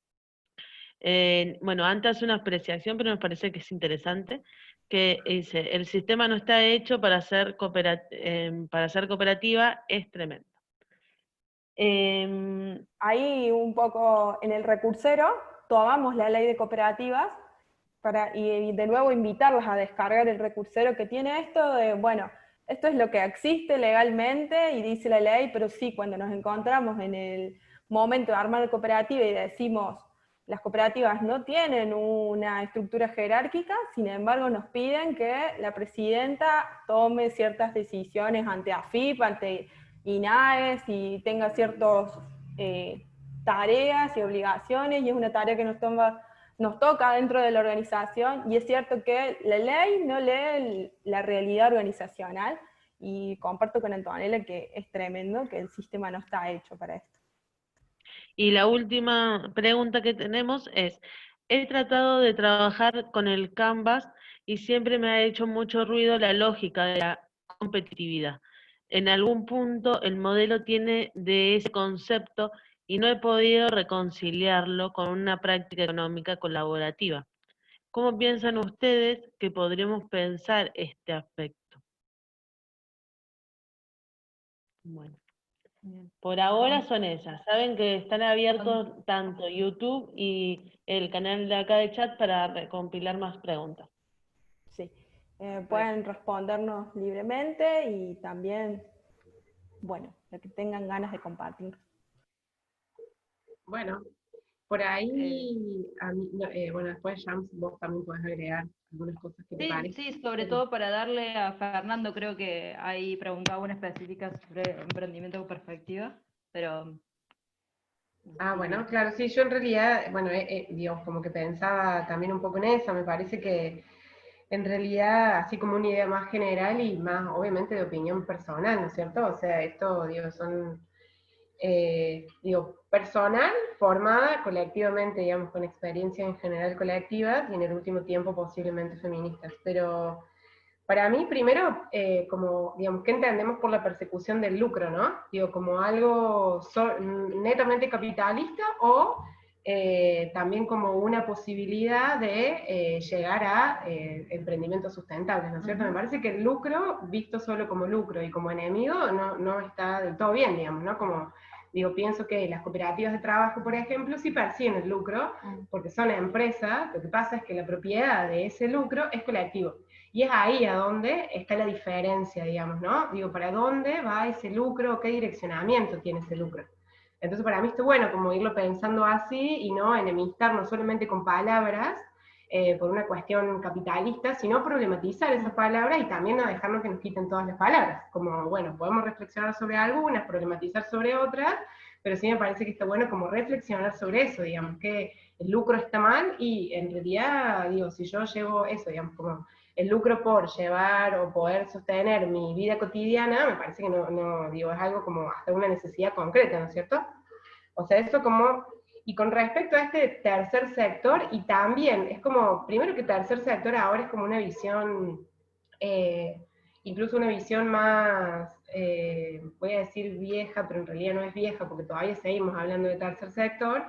[SPEAKER 1] Bueno, antes hace una apreciación, pero me parece que es interesante, que dice, el sistema no está hecho para ser cooperativa, es tremendo.
[SPEAKER 2] Ahí un poco en el recursero tomamos la ley de cooperativas y de nuevo invitarlos a descargar el recursero que tiene esto de, bueno, esto es lo que existe legalmente y dice la ley, pero sí, cuando nos encontramos en el momento de armar la cooperativa y decimos, las cooperativas no tienen una estructura jerárquica, sin embargo nos piden que la presidenta tome ciertas decisiones ante AFIP, ante INAES, y tenga ciertas tareas y obligaciones, y es una tarea que nos toca dentro de la organización, y es cierto que la ley no lee la realidad organizacional, y comparto con Antonella que es tremendo que el sistema no está hecho para esto.
[SPEAKER 1] Y la última pregunta que tenemos es, he tratado de trabajar con el Canvas y siempre me ha hecho mucho ruido la lógica de la competitividad. En algún punto el modelo tiene de ese concepto y no he podido reconciliarlo con una práctica económica colaborativa. ¿Cómo piensan ustedes que podríamos pensar este aspecto? Bueno. Por ahora son esas. Saben que están abiertos tanto YouTube y el canal de acá de chat para recompilar más preguntas.
[SPEAKER 2] Sí, pueden respondernos libremente y también, bueno, lo que tengan ganas de compartir.
[SPEAKER 8] Bueno, por ahí, a mí, bueno, después Jams, vos también podés agregar algunas cosas que te parecen.
[SPEAKER 9] Sí, sobre todo para darle a Fernando, creo que ahí preguntaba una específica sobre emprendimiento con perspectiva, pero...
[SPEAKER 8] Ah, bueno, claro, sí, yo en realidad, bueno, digamos, como que pensaba también un poco en eso, me parece que en realidad, así como una idea más general y más, obviamente, de opinión personal, ¿no es cierto? O sea, esto, digo, son, personal, formada colectivamente, digamos, con experiencia en general colectiva, y en el último tiempo posiblemente feministas, pero para mí, primero, como, digamos, ¿qué entendemos por la persecución del lucro, no? Digo, como algo netamente capitalista o también como una posibilidad de llegar a emprendimientos sustentables, ¿no es cierto? Me parece que el lucro, visto solo como lucro y como enemigo, no está del todo bien, digamos, ¿no? Como, digo, pienso que las cooperativas de trabajo, por ejemplo, sí persiguen el lucro, porque son empresas, lo que pasa es que la propiedad de ese lucro es colectivo. Y es ahí a donde está la diferencia, digamos, ¿no? Digo, ¿para dónde va ese lucro? ¿Qué direccionamiento tiene ese lucro? Entonces, para mí está bueno como irlo pensando así y no enemistarnos solamente con palabras por una cuestión capitalista, sino problematizar esas palabras y también no dejarnos que nos quiten todas las palabras. Como, bueno, podemos reflexionar sobre algunas, problematizar sobre otras, pero sí me parece que está bueno como reflexionar sobre eso, digamos, que el lucro está mal y en realidad, digo, si yo llevo eso, digamos, como el lucro por llevar o poder sostener mi vida cotidiana, me parece que no digo, es algo como hasta una necesidad concreta, ¿no es cierto? O sea, eso como, y con respecto a este tercer sector, y también, es como, primero que tercer sector ahora es como una visión, incluso una visión más, voy a decir vieja, pero en realidad no es vieja, porque todavía seguimos hablando de tercer sector,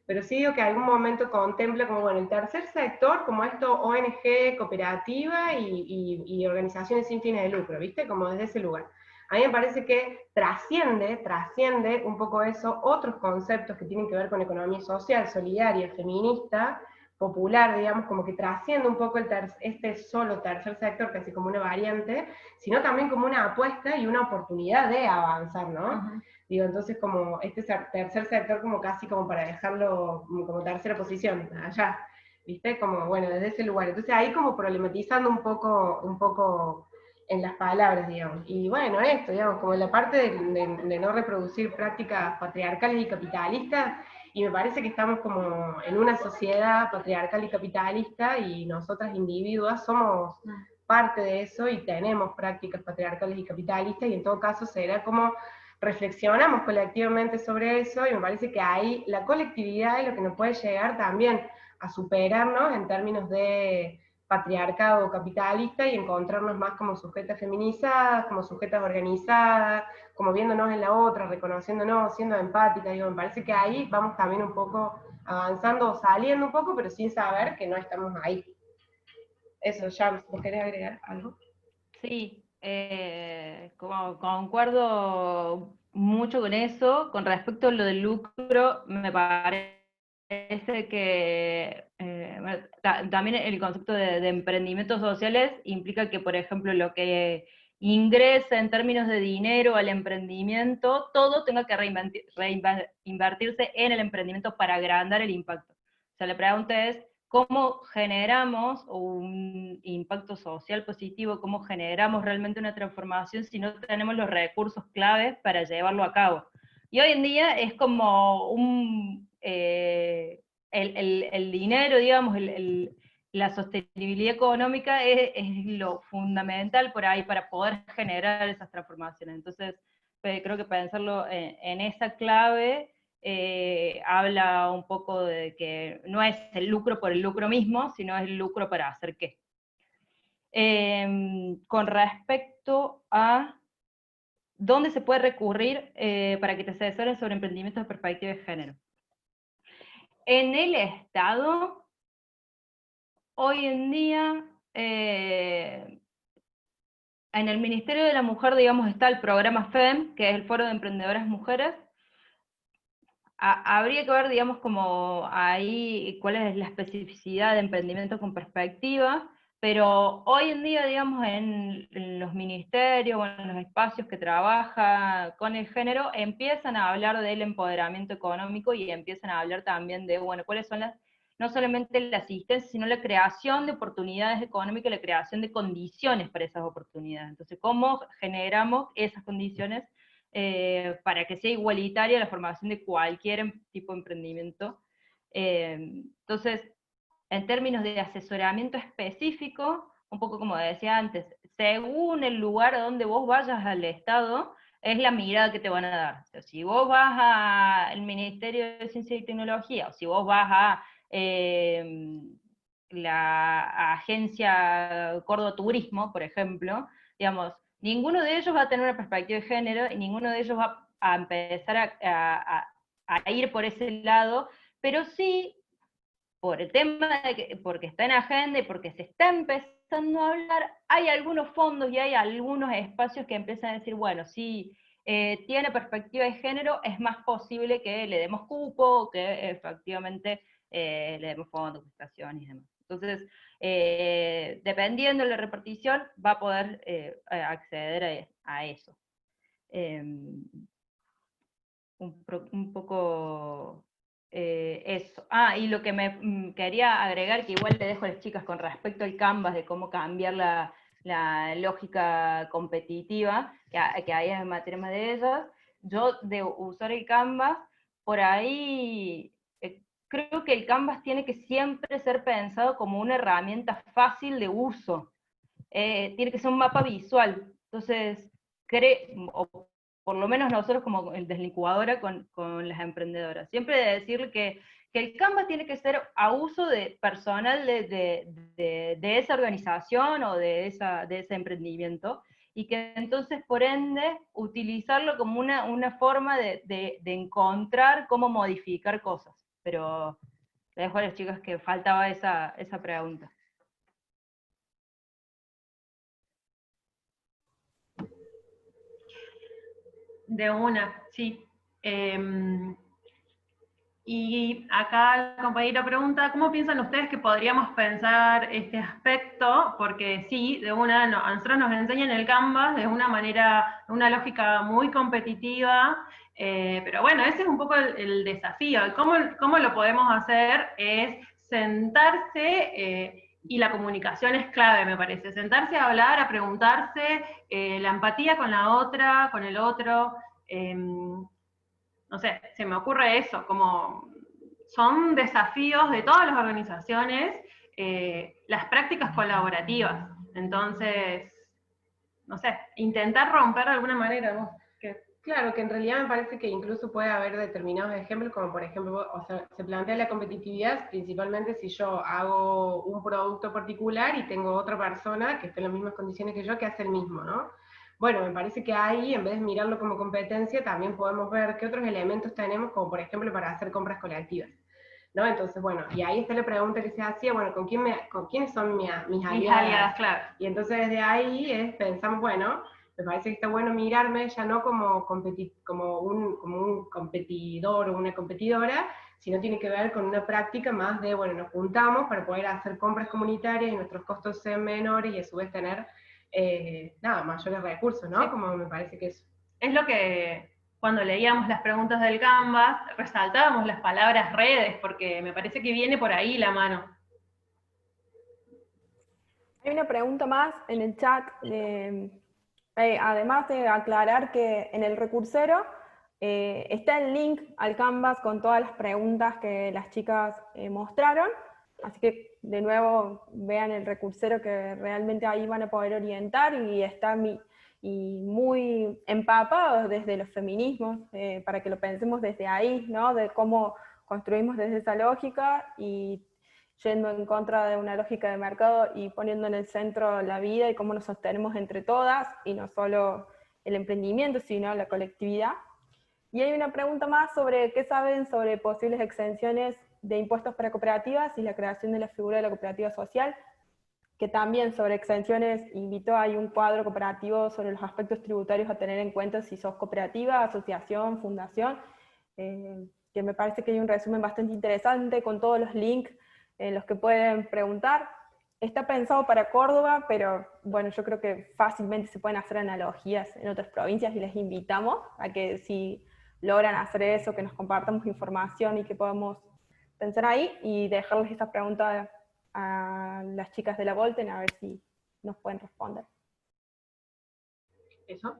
[SPEAKER 8] pero sí digo que algún momento contempla como, bueno, el tercer sector, como esto ONG, cooperativa y organizaciones sin fines de lucro, ¿viste? Como desde ese lugar. A mí me parece que trasciende un poco eso, otros conceptos que tienen que ver con economía social, solidaria, feminista, popular, digamos, como que trasciende un poco este solo tercer sector, casi como una variante, sino también como una apuesta y una oportunidad de avanzar, ¿no? Digo, entonces como este tercer sector como casi como para dejarlo como tercera posición, allá, ¿viste? Como, bueno, desde ese lugar. Entonces ahí como problematizando un poco en las palabras, digamos. Y bueno, esto, digamos, como la parte de no reproducir prácticas patriarcales y capitalistas, y me parece que estamos como en una sociedad patriarcal y capitalista, y nosotras individuas somos parte de eso y tenemos prácticas patriarcales y capitalistas, y en todo caso será como reflexionamos colectivamente sobre eso, y me parece que ahí la colectividad es lo que nos puede llegar también a superarnos en términos de patriarcado capitalista y encontrarnos más como sujetas feminizadas, como sujetas organizadas, como viéndonos en la otra, reconociéndonos, siendo empáticas. Digo, me parece que ahí vamos también un poco avanzando o saliendo un poco, pero sin saber que no estamos ahí. Eso, Jams, ¿vos querés agregar algo?
[SPEAKER 9] Sí, como concuerdo mucho con eso. Con respecto a lo del lucro, me parece que bueno, también el concepto de emprendimientos sociales implica que, por ejemplo, lo que ingresa en términos de dinero al emprendimiento, todo tenga que reinvertirse en el emprendimiento para agrandar el impacto. O sea, la pregunta es, ¿cómo generamos un impacto social positivo? ¿Cómo generamos realmente una transformación si no tenemos los recursos claves para llevarlo a cabo? Y hoy en día es como el dinero, digamos, la sostenibilidad económica es lo fundamental por ahí para poder generar esas transformaciones. Entonces, creo que pensarlo en esa clave habla un poco de que no es el lucro por el lucro mismo, sino es el lucro para hacer qué. Con respecto a dónde se puede recurrir para que te asesoren sobre emprendimientos de perspectiva de género. En el Estado, hoy en día, en el Ministerio de la Mujer, digamos, está el programa FEM, que es el Foro de Emprendedoras Mujeres. Habría que ver, digamos, como ahí cuál es la especificidad de emprendimiento con perspectiva, pero hoy en día, digamos, en los ministerios o en los espacios que trabaja con el género, empiezan a hablar del empoderamiento económico y empiezan a hablar también de, bueno, cuáles son no solamente la asistencia, sino la creación de oportunidades económicas, la creación de condiciones para esas oportunidades. Entonces, ¿cómo generamos esas condiciones para que sea igualitaria la formación de cualquier tipo de emprendimiento? Entonces, en términos de asesoramiento específico, un poco como decía antes, según el lugar a donde vos vayas al Estado, es la mirada que te van a dar. O sea, si vos vas al Ministerio de Ciencia y Tecnología, o si vos vas a la agencia Córdoba Turismo, por ejemplo, digamos, ninguno de ellos va a tener una perspectiva de género y ninguno de ellos va a empezar a ir por ese lado, pero sí, por el tema de que, porque está en agenda y porque se está empezando a hablar, hay algunos fondos y hay algunos espacios que empiezan a decir, bueno, si tiene perspectiva de género, es más posible que le demos cupo, que efectivamente le demos fondos, prestaciones y demás. Entonces, dependiendo de la repartición, va a poder acceder a eso. Un poco eso. Y lo que me quería agregar, que igual te dejo a las chicas con respecto al Canvas, de cómo cambiar la lógica competitiva, que hay en materia de ellas. Yo, de usar el Canvas, por ahí creo que el Canvas tiene que siempre ser pensado como una herramienta fácil de uso. Tiene que ser un mapa visual. Entonces, o por lo menos nosotros como desde la incubadora con las emprendedoras, siempre de decirle que el Canvas tiene que ser a uso de personal de esa organización o de ese emprendimiento, y que entonces, por ende, utilizarlo como una forma de encontrar cómo modificar cosas. Pero le dejo a las chicas que faltaba esa pregunta.
[SPEAKER 7] De una, sí. Y acá el compañero pregunta, ¿cómo piensan ustedes que podríamos pensar este aspecto? Porque sí, de una, a nosotros nos enseñan el Canvas de una manera, una lógica muy competitiva, pero bueno, ese es un poco el desafío. ¿Cómo lo podemos hacer? Es sentarse, y la comunicación es clave, me parece, sentarse a hablar, a preguntarse, la empatía con la otra, con el otro. No sé, se me ocurre eso, como son desafíos de todas las organizaciones, las prácticas colaborativas. Entonces, no sé, intentar romper de alguna manera, ¿no?
[SPEAKER 8] Claro, que en realidad me parece que incluso puede haber determinados ejemplos, como por ejemplo, o sea, se plantea la competitividad principalmente si yo hago un producto particular y tengo otra persona que esté en las mismas condiciones que yo que hace el mismo, ¿no? Bueno, me parece que ahí, en vez de mirarlo como competencia, también podemos ver qué otros elementos tenemos, como por ejemplo para hacer compras colectivas, ¿no? Entonces, bueno, y ahí está la pregunta que se hacía, bueno, ¿con quiénes son mis aliadas?
[SPEAKER 7] Mis aliadas, claro.
[SPEAKER 8] Y entonces desde ahí pensamos, bueno, me parece que está bueno mirarme ya no como un competidor o una competidora, sino tiene que ver con una práctica más de, bueno, nos juntamos para poder hacer compras comunitarias y nuestros costos sean menores y a su vez tener, mayores recursos, ¿no?
[SPEAKER 7] Sí.
[SPEAKER 8] Como me parece que
[SPEAKER 7] es lo que cuando leíamos las preguntas del Canvas, resaltábamos las palabras redes, porque me parece que viene por ahí la mano.
[SPEAKER 2] Hay una pregunta más en el chat. Además de aclarar que en el recursero está el link al Canvas con todas las preguntas que las chicas mostraron, así que de nuevo vean el recursero que realmente ahí van a poder orientar y está muy empapados desde los feminismos, para que lo pensemos desde ahí, ¿no? De cómo construimos desde esa lógica y yendo en contra de una lógica de mercado y poniendo en el centro la vida y cómo nos sostenemos entre todas, y no solo el emprendimiento, sino la colectividad. Y hay una pregunta más sobre qué saben sobre posibles exenciones de impuestos para cooperativas y la creación de la figura de la cooperativa social, que también sobre exenciones invitó, hay un cuadro cooperativo sobre los aspectos tributarios a tener en cuenta si sos cooperativa, asociación, fundación, que me parece que hay un resumen bastante interesante con todos los links en los que pueden preguntar. Está pensado para Córdoba, pero bueno, yo creo que fácilmente se pueden hacer analogías en otras provincias y les invitamos a que si logran hacer eso, que nos compartamos información y que podamos pensar ahí y dejarles esta pregunta a las chicas de la Volten a ver si nos pueden responder.
[SPEAKER 8] ¿Eso?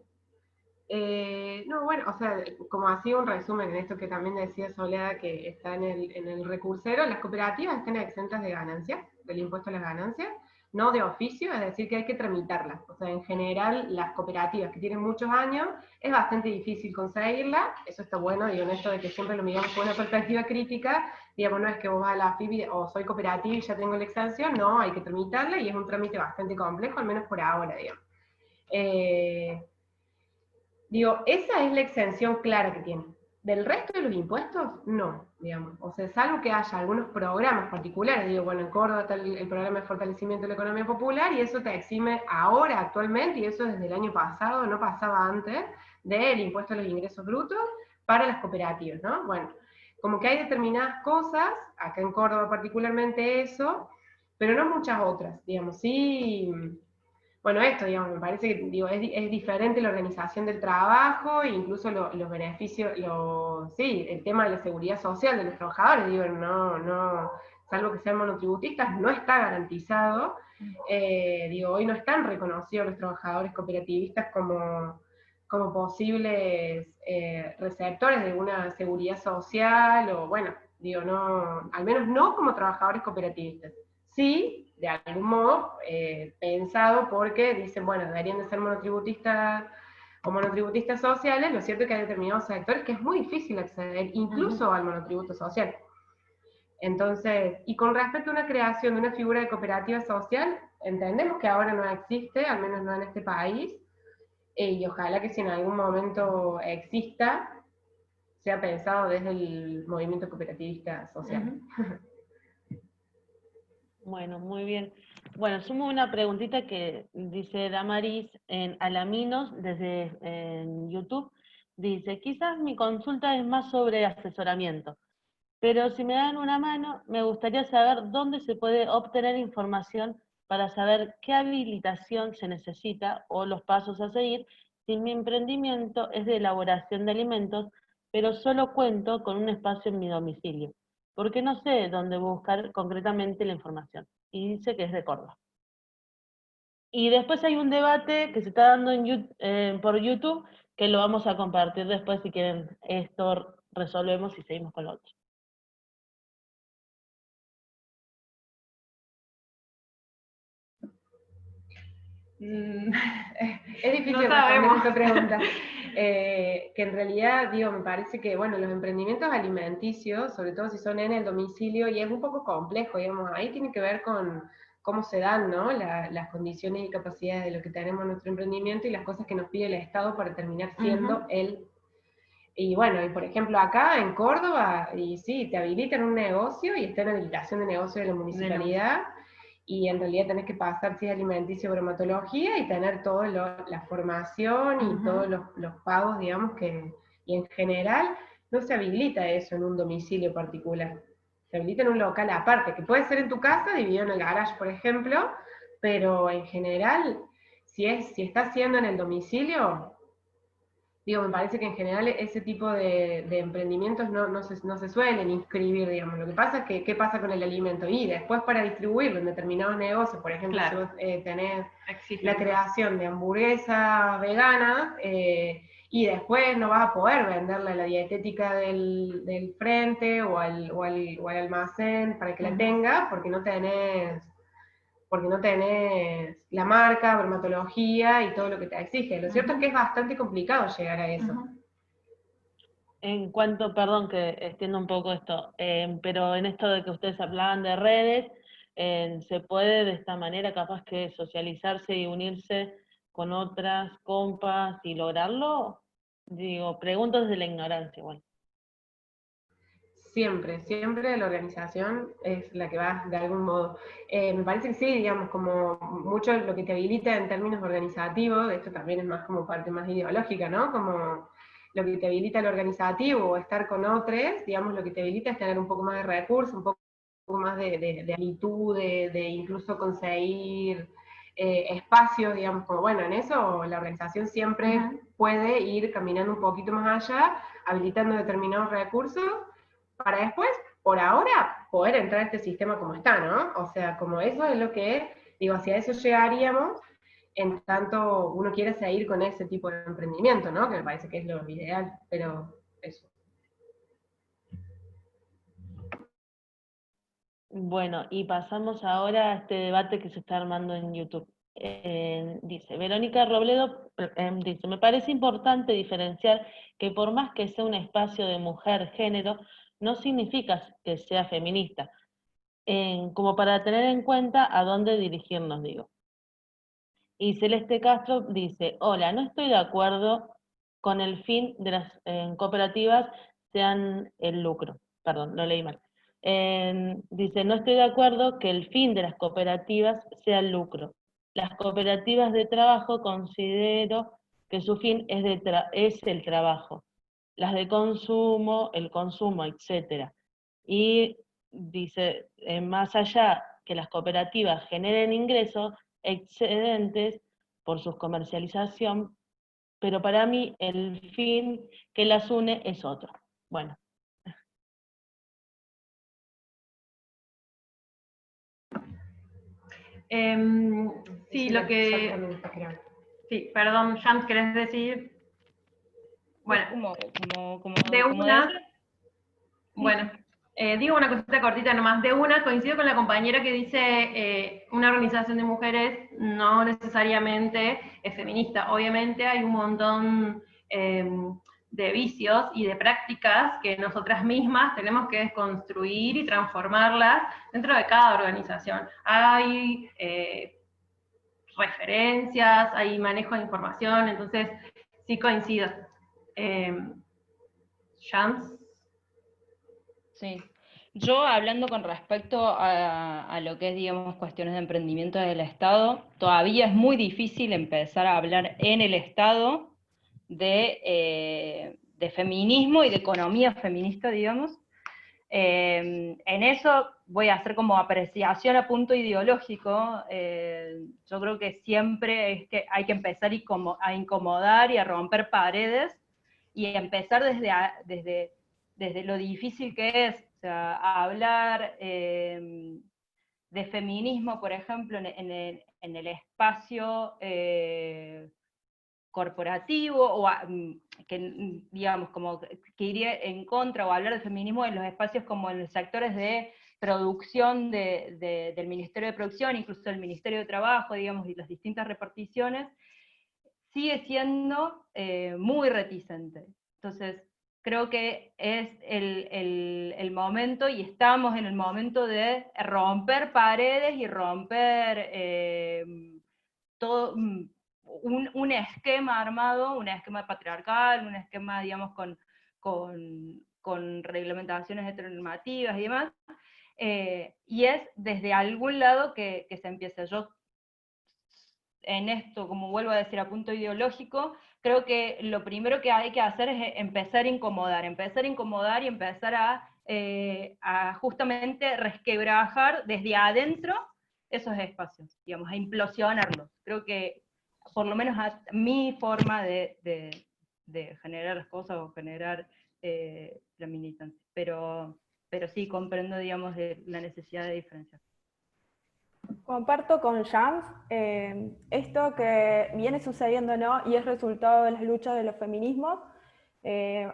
[SPEAKER 8] No, bueno, o sea, como hacía un resumen en esto que también decía Soledad, que está en el recursero, las cooperativas están exentas de ganancias, del impuesto a las ganancias, no de oficio, es decir, que hay que tramitarlas. O sea, en general, las cooperativas que tienen muchos años, es bastante difícil conseguirlas, eso está bueno, y honesto de que siempre lo miramos con una perspectiva crítica, digamos, no es que vos vas a la FIB o soy cooperativa y ya tengo la exención, no, hay que tramitarla, y es un trámite bastante complejo, al menos por ahora, digamos. Digo, esa es la exención clara que tiene. Del resto de los impuestos, no, digamos. O sea, salvo que haya algunos programas particulares, digo, bueno, en Córdoba está el programa de fortalecimiento de la economía popular, y eso te exime ahora, actualmente, y eso desde el año pasado, no pasaba antes, del impuesto a los ingresos brutos para las cooperativas, ¿no? Bueno, como que hay determinadas cosas, acá en Córdoba particularmente eso, pero no muchas otras, digamos, sí. Bueno, esto, digamos, me parece que digo, es diferente la organización del trabajo, e incluso los beneficios, sí, el tema de la seguridad social de los trabajadores, digo, no, salvo que sean monotributistas, no está garantizado. Digo, hoy no están reconocidos los trabajadores cooperativistas como posibles receptores de una seguridad social, o bueno, digo, no, al menos no como trabajadores cooperativistas. Sí, de algún modo, pensado porque dicen, bueno, deberían de ser monotributistas o monotributistas sociales. Lo cierto es que hay determinados sectores que es muy difícil acceder incluso al monotributo social. Entonces, y con respecto a una creación de una figura de cooperativa social, entendemos que ahora no existe, al menos no en este país, y ojalá que si en algún momento exista, sea pensado desde el movimiento cooperativista social.
[SPEAKER 1] Bueno, muy bien. Bueno, sumo una preguntita que dice Damaris en Alaminos desde YouTube. Dice, quizás mi consulta es más sobre asesoramiento, pero si me dan una mano, me gustaría saber dónde se puede obtener información para saber qué habilitación se necesita o los pasos a seguir si mi emprendimiento es de elaboración de alimentos, pero solo cuento con un espacio en mi domicilio, porque no sé dónde buscar concretamente la información. Y dice que es de Córdoba. Y después hay un debate que se está dando por YouTube, que lo vamos a compartir después si quieren. Esto resolvemos y seguimos con lo otro.
[SPEAKER 8] Es difícil
[SPEAKER 7] No
[SPEAKER 8] responder
[SPEAKER 7] sabemos.
[SPEAKER 8] esa pregunta. Que en realidad, digo, me parece que, bueno, los emprendimientos alimenticios, sobre todo si son en el domicilio, y es un poco complejo, digamos, ahí tiene que ver con cómo se dan, ¿no? Las condiciones y capacidades de lo que tenemos en nuestro emprendimiento y las cosas que nos pide el Estado para terminar siendo el... Y bueno, y por ejemplo acá en Córdoba, y sí, te habilitan un negocio y está en habilitación de negocio de la municipalidad, y en realidad tenés que pasar si es alimenticio o bromatología y tener toda la formación y todos los pagos, digamos, y en general no se habilita eso en un domicilio particular. Se habilita en un local aparte, que puede ser en tu casa, dividido en el garage, por ejemplo, pero en general, si está haciendo en el domicilio, digo, me parece que en general ese tipo de emprendimientos no se suelen inscribir, digamos. Lo que pasa es que, ¿qué pasa con el alimento? Y después para distribuirlo en determinados negocios, por ejemplo,
[SPEAKER 7] Claro.
[SPEAKER 8] si vos tenés
[SPEAKER 7] Existe
[SPEAKER 8] la creación de hamburguesas veganas, y después no vas a poder venderla a la dietética del frente o al almacén para que la tenga, porque no tenés la marca, bromatología y todo lo que te exige. Lo cierto es que es bastante complicado llegar a eso.
[SPEAKER 1] En cuanto, perdón que extiendo un poco esto, pero en esto de que ustedes hablaban de redes, ¿se puede de esta manera capaz que socializarse y unirse con otras compas y lograrlo? Digo, pregunto desde la ignorancia igual.
[SPEAKER 8] Siempre la organización es la que va de algún modo. Me parece que sí, digamos, como mucho lo que te habilita en términos organizativos, esto también es más como parte más ideológica, ¿no? Como lo que te habilita el organizativo o estar con otros, digamos, lo que te habilita es tener un poco más de recursos, un poco más de habilitud, de incluso conseguir espacios, digamos, como bueno, en eso la organización siempre puede ir caminando un poquito más allá, habilitando determinados recursos, para después, por ahora, poder entrar a este sistema como está, ¿no? O sea, como eso es lo que, digo, hacia eso llegaríamos, en tanto uno quiere seguir con ese tipo de emprendimiento, ¿no? Que me parece que es lo ideal, pero eso.
[SPEAKER 1] Bueno, y pasamos ahora a este debate que se está armando en YouTube. Dice, Verónica Robledo dice, me parece importante diferenciar que por más que sea un espacio de mujer-género, no significa que sea feminista, como para tener en cuenta a dónde dirigirnos, digo. Y Celeste Castro dice, hola, no estoy de acuerdo con el fin de las cooperativas sean el lucro. Perdón, lo leí mal. Dice, no estoy de acuerdo que el fin de las cooperativas sea el lucro. Las cooperativas de trabajo considero que su fin es el trabajo. Las de consumo, el consumo, etc. Y dice, más allá que las cooperativas generen ingresos excedentes por su comercialización, pero para mí el fin que las une es otro. Bueno.
[SPEAKER 7] Sí, lo que... Sí, perdón, Jams, ¿querés decir? Bueno, de una... Bueno, digo una cosita cortita nomás. De una, coincido con la compañera que dice una organización de mujeres no necesariamente es feminista. Obviamente hay un montón de vicios y de prácticas que nosotras mismas tenemos que desconstruir y transformarlas dentro de cada organización. Hay referencias, hay manejo de información, entonces sí coincido. Jans.
[SPEAKER 9] Sí. Yo hablando con respecto a lo que es, digamos, cuestiones de emprendimiento del Estado, todavía es muy difícil empezar a hablar en el Estado de feminismo y de economía feminista, digamos. En eso voy a hacer como apreciación a punto ideológico. Yo creo que siempre es que hay que empezar a incomodar y a romper paredes y a empezar desde lo difícil que es, o sea, a hablar de feminismo, por ejemplo, en el espacio corporativo, o que, digamos, como que iría en contra o hablar de feminismo en los espacios como en los sectores producción del Ministerio de Producción, incluso del Ministerio de Trabajo, digamos, y las distintas reparticiones, sigue siendo muy reticente. Entonces, creo que es el momento, y estamos en el momento de romper paredes y romper todo un esquema armado, un esquema patriarcal, un esquema, digamos, con reglamentaciones heteronormativas y demás, y es desde algún lado que se empieza. Yo en esto, como vuelvo a decir, a punto ideológico, creo que lo primero que hay que hacer es empezar a incomodar y empezar a justamente resquebrajar desde adentro esos espacios, digamos, a implosionarlos. Creo que, por lo menos a mi forma de generar las cosas o generar la militancia, pero sí comprendo, digamos, la necesidad de diferenciar.
[SPEAKER 2] Comparto con Jams esto que viene sucediendo, ¿no? Y es resultado de las luchas de los feminismos.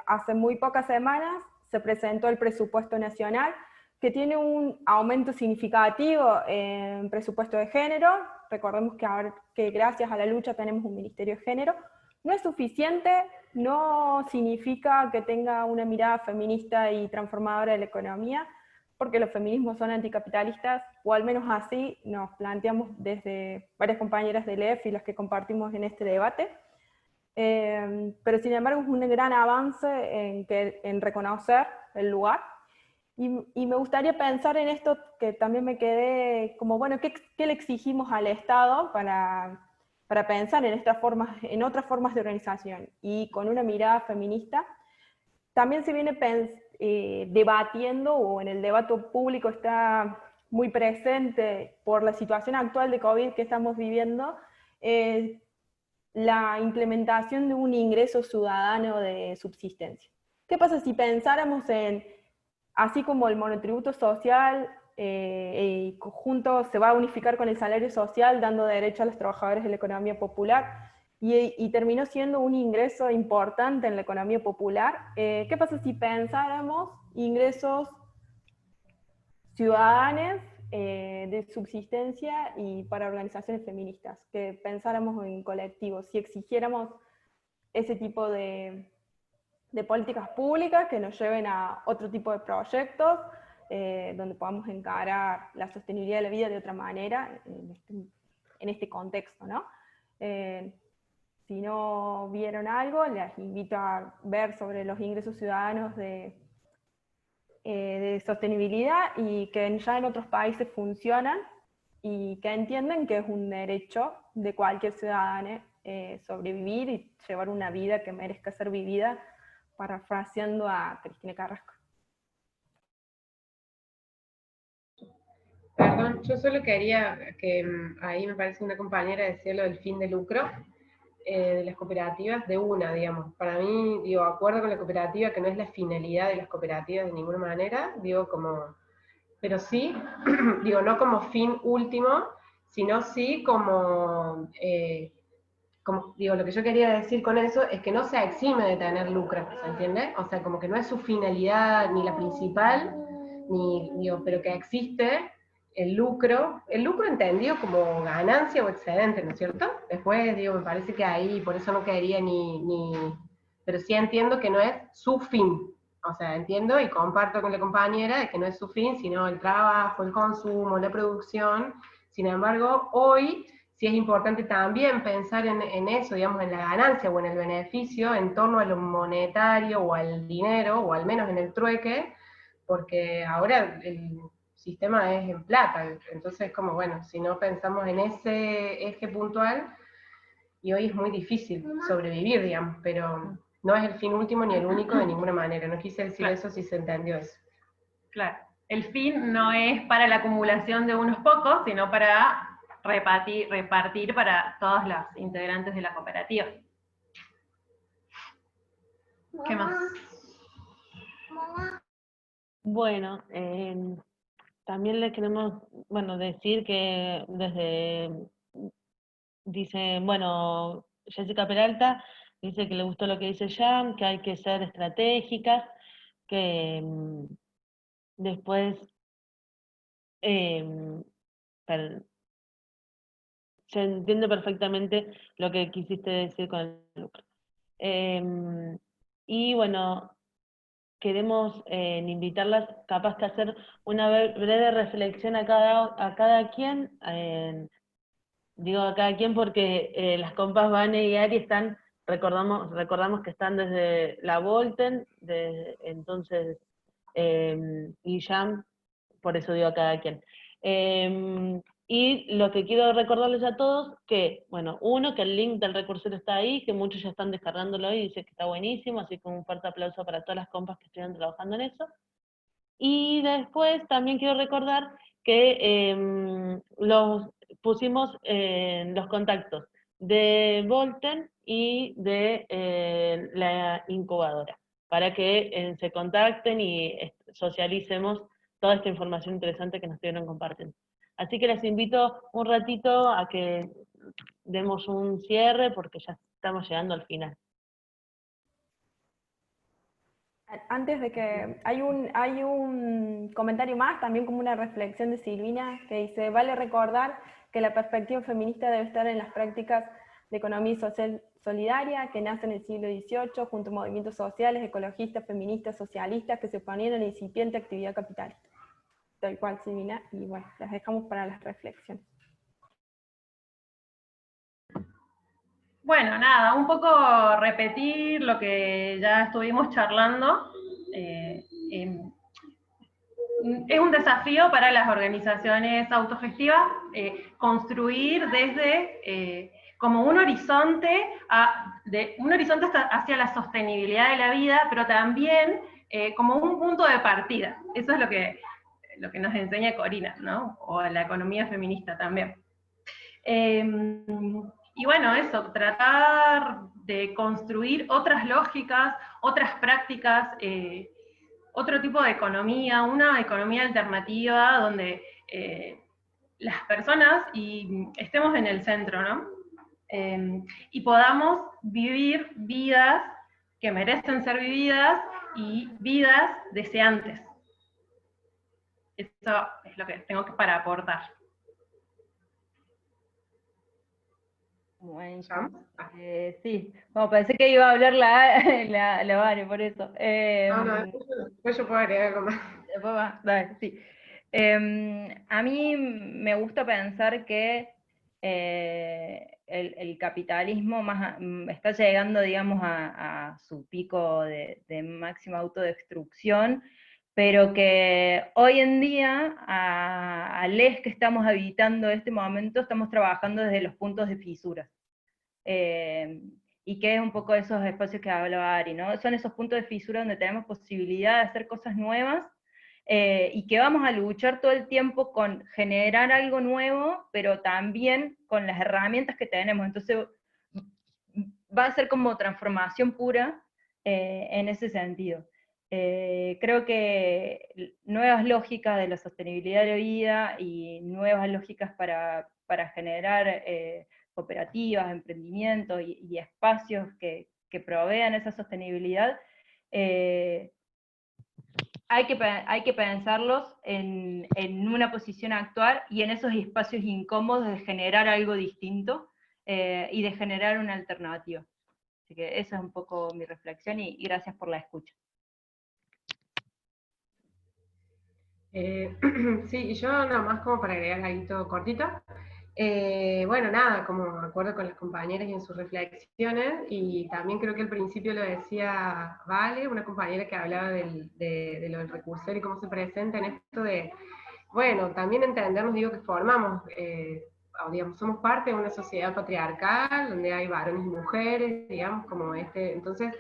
[SPEAKER 2] Hace muy pocas semanas se presentó el presupuesto nacional, que tiene un aumento significativo en presupuesto de género. Recordemos que gracias a la lucha tenemos un Ministerio de Género. No es suficiente, no significa que tenga una mirada feminista y transformadora de la economía, porque los feminismos son anticapitalistas, o al menos así nos planteamos desde varias compañeras del EF y las que compartimos en este debate. Pero sin embargo es un gran avance en reconocer el lugar, y me gustaría pensar en esto, que también me quedé como, bueno, ¿qué le exigimos al Estado para pensar en otras formas de organización? Y con una mirada feminista, también se viene debatiendo, o en el debate público está muy presente por la situación actual de COVID que estamos viviendo, la implementación de un ingreso ciudadano de subsistencia. ¿Qué pasa si pensáramos en, así como el monotributo social junto se va a unificar con el salario social, dando derecho a los trabajadores de la economía popular, y terminó siendo un ingreso importante en la economía popular? ¿Qué pasa si pensáramos ingresos ciudadanos de subsistencia y para organizaciones feministas? Que pensáramos en colectivos, si exigiéramos ese tipo de políticas públicas que nos lleven a otro tipo de proyectos, donde podamos encarar la sostenibilidad de la vida de otra manera en este contexto, ¿no? Si no vieron algo, les invito a ver sobre los ingresos ciudadanos de sostenibilidad, y que ya en otros países funcionan, y que entienden que es un derecho de cualquier ciudadano sobrevivir y llevar una vida que merezca ser vivida, parafraseando a Cristina Carrasco.
[SPEAKER 8] Perdón, yo solo quería que ahí me parece una compañera decía lo del fin de lucro de las cooperativas de una, digamos. Para mí, digo, acuerdo con la cooperativa que no es la finalidad de las cooperativas de ninguna manera, digo, como, pero sí, digo, no como fin último, sino sí como, digo, lo que yo quería decir con eso es que no se exime de tener lucro, ¿se entiende? O sea, como que no es su finalidad ni la principal, ni, digo, pero que existe el lucro entendido como ganancia o excedente, ¿no es cierto? Después, digo, me parece que ahí, por eso no quedaría pero sí entiendo que no es su fin. O sea, entiendo y comparto con la compañera de que no es su fin, sino el trabajo, el consumo, la producción. Sin embargo, hoy sí es importante también pensar en eso, digamos, en la ganancia o en el beneficio en torno a lo monetario o al dinero, o al menos en el trueque, porque ahora el sistema es en plata, entonces como, bueno, si no pensamos en ese eje puntual, y hoy es muy difícil sobrevivir, digamos, pero no es el fin último ni el único de ninguna manera, no quise decir eso si se entendió eso.
[SPEAKER 7] Claro, el fin no es para la acumulación de unos pocos, sino para repartir para todos los integrantes de la cooperativa. ¿Qué más?
[SPEAKER 1] Bueno, también le queremos, bueno, decir que dice, bueno, Jessica Peralta dice que le gustó lo que dice Jan, que hay que ser estratégicas, que después pero se entiende perfectamente lo que quisiste decir con el lucro. Y bueno, queremos invitarlas capaz que hacer una breve reflexión a cada quien, digo a cada quien porque las compas Vane y Ari están, recordamos que están desde la Volten, entonces, y Jam, por eso digo a cada quien. Y lo que quiero recordarles a todos, que, bueno, uno, que el link del recursero está ahí, que muchos ya están descargándolo y dicen que está buenísimo, así que un fuerte aplauso para todas las compas que estuvieron trabajando en eso. Y después también quiero recordar que los pusimos los contactos de Volten y de la incubadora, para que se contacten y socialicemos toda esta información interesante que nos estuvieron compartiendo. Así que les invito un ratito a que demos un cierre porque ya estamos llegando al final.
[SPEAKER 2] Antes de que... Hay un comentario más, también como una reflexión de Silvina, que dice: vale recordar que la perspectiva feminista debe estar en las prácticas de economía social solidaria, que nace en el siglo XVIII, junto a movimientos sociales, ecologistas, feministas, socialistas, que se oponían a la incipiente actividad capitalista. Tal cual, Silvina, y bueno, las dejamos para las reflexiones.
[SPEAKER 7] Bueno, nada, un poco repetir lo que ya estuvimos charlando. Es un desafío para las organizaciones autogestivas construir desde como un horizonte hacia la sostenibilidad de la vida, pero también como un punto de partida. Eso es lo que nos enseña Corina, ¿no? O la economía feminista también. Y bueno, eso, tratar de construir otras lógicas, otras prácticas, otro tipo de economía, una economía alternativa donde las personas estemos en el centro, ¿no? Y podamos vivir vidas que merecen ser vividas y vidas deseantes. Eso es lo que tengo para aportar.
[SPEAKER 9] Bueno, sí, bueno, pensé que iba a hablar la Vane, por eso.
[SPEAKER 8] No, después yo puedo agregar algo más.
[SPEAKER 9] Dale, sí. A mí me gusta pensar que el capitalismo está llegando, digamos, a su pico de máxima autodestrucción, pero que hoy en día, a les que estamos habitando este momento, estamos trabajando desde los puntos de fisuras. Y que es un poco esos espacios que hablaba Ari, ¿no? Son esos puntos de fisura donde tenemos posibilidad de hacer cosas nuevas, y que vamos a luchar todo el tiempo con generar algo nuevo, pero también con las herramientas que tenemos. Entonces va a ser como transformación pura en ese sentido. Creo que nuevas lógicas de la sostenibilidad de la vida y nuevas lógicas para generar cooperativas, emprendimientos y espacios que provean esa sostenibilidad, hay que pensarlos en una posición a actuar y en esos espacios incómodos de generar algo distinto y de generar una alternativa. Así que esa es un poco mi reflexión y gracias por la escucha.
[SPEAKER 8] Sí, y yo nada más como para agregar algo cortito. Bueno, nada, como acuerdo con las compañeras y en sus reflexiones, y también creo que al principio lo decía Vale, una compañera que hablaba de lo del recursero y cómo se presenta en esto de, bueno, también entendernos, digo, que formamos, o digamos, somos parte de una sociedad patriarcal, donde hay varones y mujeres, digamos, como entonces,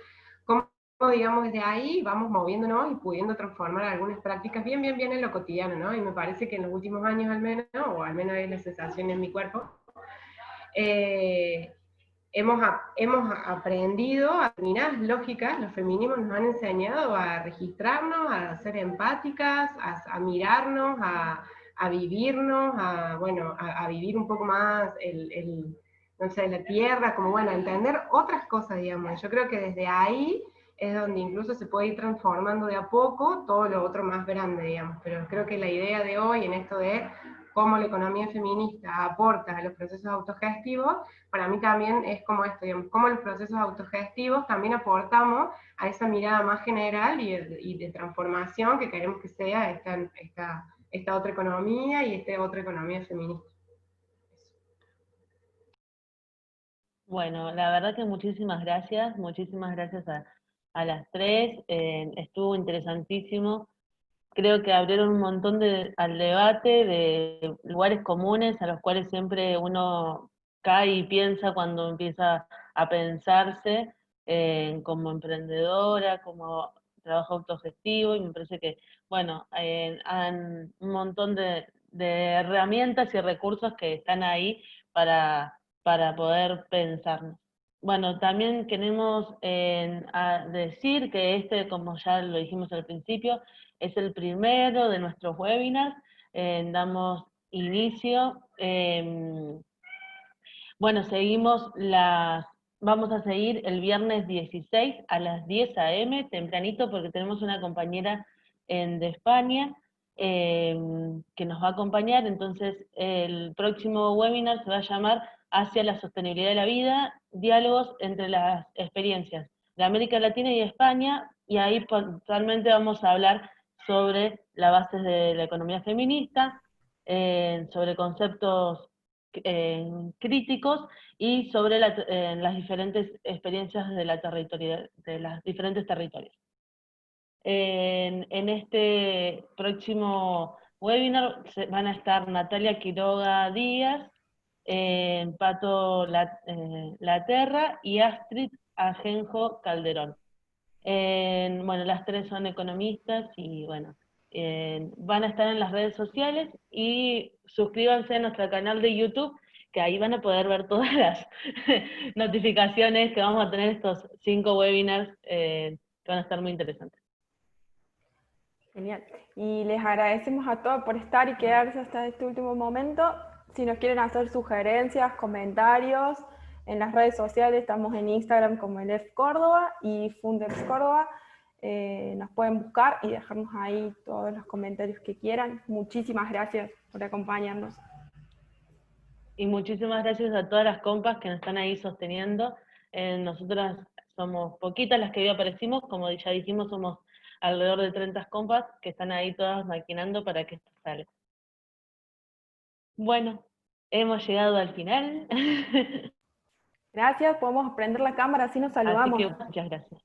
[SPEAKER 8] ¿cómo, digamos, desde ahí vamos moviéndonos y pudiendo transformar algunas prácticas bien en lo cotidiano, ¿no? Y me parece que en los últimos años al menos, o al menos es la sensación en mi cuerpo, hemos aprendido a determinadas lógicas, los feminismos nos han enseñado a registrarnos, a ser empáticas, a mirarnos, a vivirnos, a vivir un poco más no sé, la tierra, como bueno, a entender otras cosas, digamos. Yo creo que desde ahí es donde incluso se puede ir transformando de a poco todo lo otro más grande, digamos. Pero creo que la idea de hoy en esto de cómo la economía feminista aporta a los procesos autogestivos, para mí también es como esto, digamos, cómo los procesos autogestivos también aportamos a esa mirada más general y de transformación que queremos que sea esta otra economía y esta otra economía feminista.
[SPEAKER 1] Bueno, la verdad que muchísimas gracias a las tres, estuvo interesantísimo. Creo que abrieron un montón al debate de lugares comunes a los cuales siempre uno cae y piensa cuando empieza a pensarse como emprendedora, como trabajo autogestivo, y me parece que, bueno, han un montón de herramientas y recursos que están ahí para poder pensarnos. Bueno, también queremos decir que como ya lo dijimos al principio, es el primero de nuestros webinars, damos inicio. Bueno, vamos a seguir el viernes 16 a las 10 a.m., tempranito, porque tenemos una compañera de España que nos va a acompañar. Entonces el próximo webinar se va a llamar Hacia la sostenibilidad de la vida, diálogos entre las experiencias de América Latina y España, y ahí puntualmente vamos a hablar sobre las bases de la economía feminista, sobre conceptos críticos y sobre las diferentes experiencias de los diferentes territorios. En este próximo webinar van a estar Natalia Quiroga Díaz, Pato Laterra y Astrid Ajenjo Calderón. Bueno, las tres son economistas y bueno, van a estar en las redes sociales y suscríbanse a nuestro canal de YouTube, que ahí van a poder ver todas las notificaciones que vamos a tener estos 5 webinars que van a estar muy interesantes.
[SPEAKER 2] Genial. Y les agradecemos a todos por estar y quedarse hasta este último momento. Si nos quieren hacer sugerencias, comentarios, en las redes sociales estamos en Instagram como ELEF Córdoba y Fundeps Córdoba. Nos pueden buscar y dejarnos ahí todos los comentarios que quieran. Muchísimas gracias por acompañarnos.
[SPEAKER 1] Y muchísimas gracias a todas las compas que nos están ahí sosteniendo. Nosotras somos poquitas las que hoy aparecimos, como ya dijimos, somos alrededor de 30 compas que están ahí todas maquinando para que esto salga. Bueno, hemos llegado al final.
[SPEAKER 2] Gracias, podemos prender la cámara, así nos saludamos.
[SPEAKER 1] Así que muchas gracias.